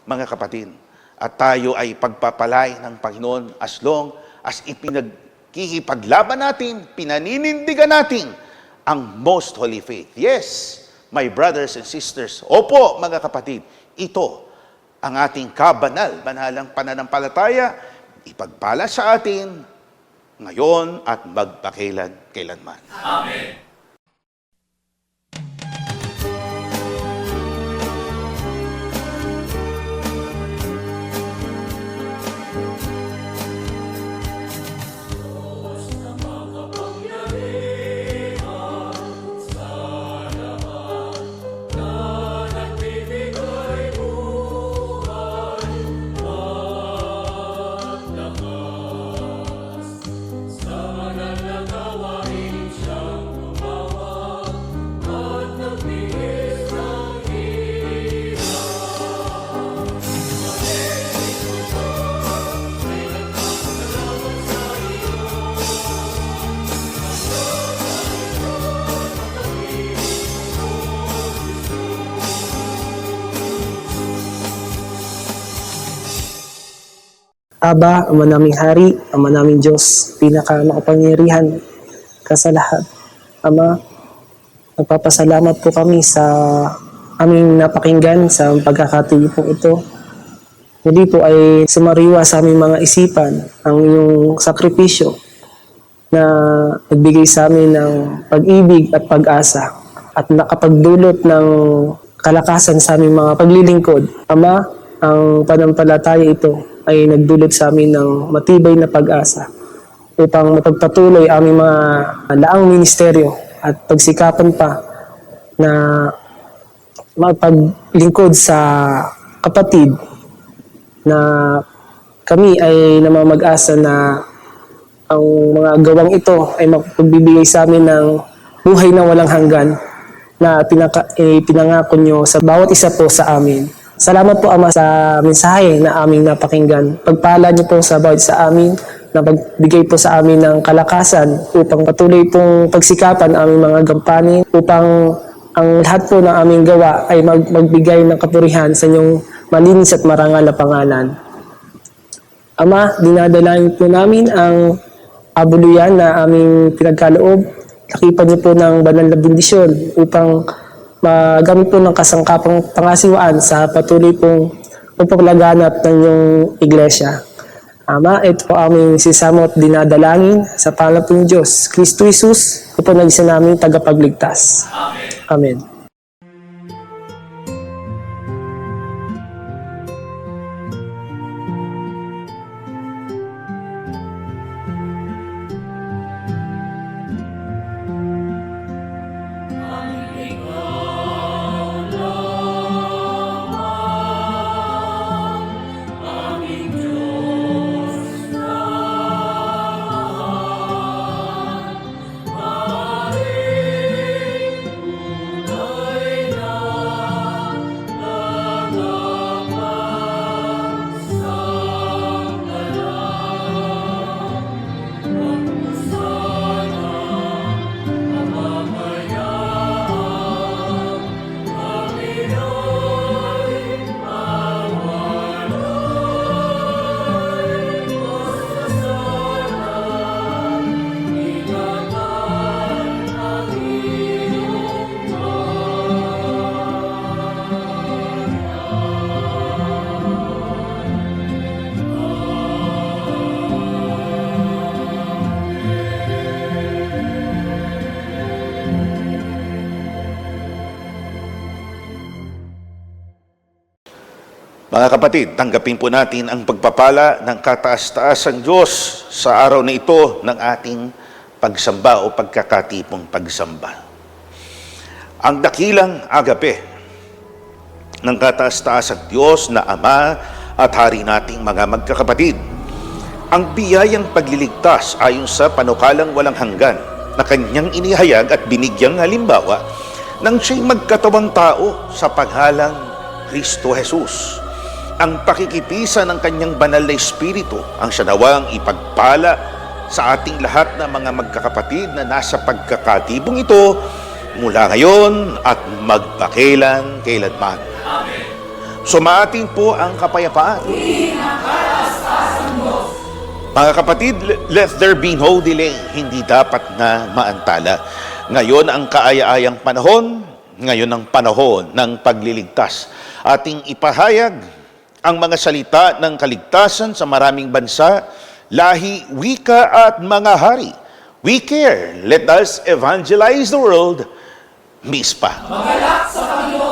Mga kapatid, at tayo ay pagpapalay ng Panginoon as long as ipinagkikipaglaban natin, pinaninindigan natin ang most holy faith. Yes, my brothers and sisters, opo mga kapatid, ito ang ating banalang pananampalataya, ipagpala sa atin ngayon at magpakailanman. Amen. Aba, Ama naming Hari, Ama naming Diyos, pinakamakapangyarihan ka sa lahat. Ama, nagpapasalamat po kami sa aming napakinggan sa pagkakataon po ito. muli po ay sumariwa sa aming mga isipan ang iyong sakripisyo na nagbigay sa amin ng pag-ibig at pag-asa at nakapagdulot ng kalakasan sa aming mga paglilingkod. Ama, ang panampalataya ito ay nagdulot sa amin ng matibay na pag-asa upang mapagpatuloy aming mga laang ministeryo at pagsikapan pa na mapaglingkod sa kapatid na kami ay namamag-asa na ang mga gawang ito ay mapagbibigay sa amin ng buhay na walang hanggan na pinangako nyo sa bawat isa po sa amin. Salamat po, Ama, sa mensahe na aming napakinggan. Pagpala niyo po sa bawat sa amin na pagbigay po sa amin ng kalakasan upang patuloy pong pagsikapan ang aming mga gampanin upang ang lahat po ng aming gawa ay magbigay ng kapurihan sa inyong malinis at marangal na pangalan. Ama, dinadalain po namin ang abuluyan na aming pinagkaloob. Lakipan niyo po ng banal na bendisyon upang magamit po ng kasangkapang pangasiwaan sa patuloy pong pagpapalaganap ng inyong iglesia. Ama, ito po aming sisamo at dinadalangin sa pangalan po ng Diyos, Kristo Jesus, ito po nag-isa namin tagapagligtas. Amen. Mga kapatid, tanggapin po natin ang pagpapala ng kataas-taasang Diyos sa araw na ito ng ating pagsamba o pagkakatipong pagsamba. Ang dakilang agape ng kataas-taasang Diyos na Ama at Hari nating mga magkakapatid. Ang biyayang pagliligtas ayon sa panukalang walang hanggan na kanyang inihayag at binigyang halimbawa nang siya'y magkatawang tao sa paghalang Kristo Jesus. Ang pakikipisa ng kanyang banal na Espiritu ang siya nawang ipagpala sa ating lahat na mga magkakapatid na nasa pagkakatibong ito mula ngayon at magpakilan kailanman. Amen. Sumaatin po ang kapayapaan. Mga kapatid, let there be no delay. Hindi dapat na maantala. Ngayon ang kaaya-ayang panahon, ngayon ang panahon ng pagliligtas. Ating ipahayag ang mga salita ng kaligtasan sa maraming bansa, lahi, wika at mga hari. We care. Let us evangelize the world. Mispa. Magalak sa Panginoon.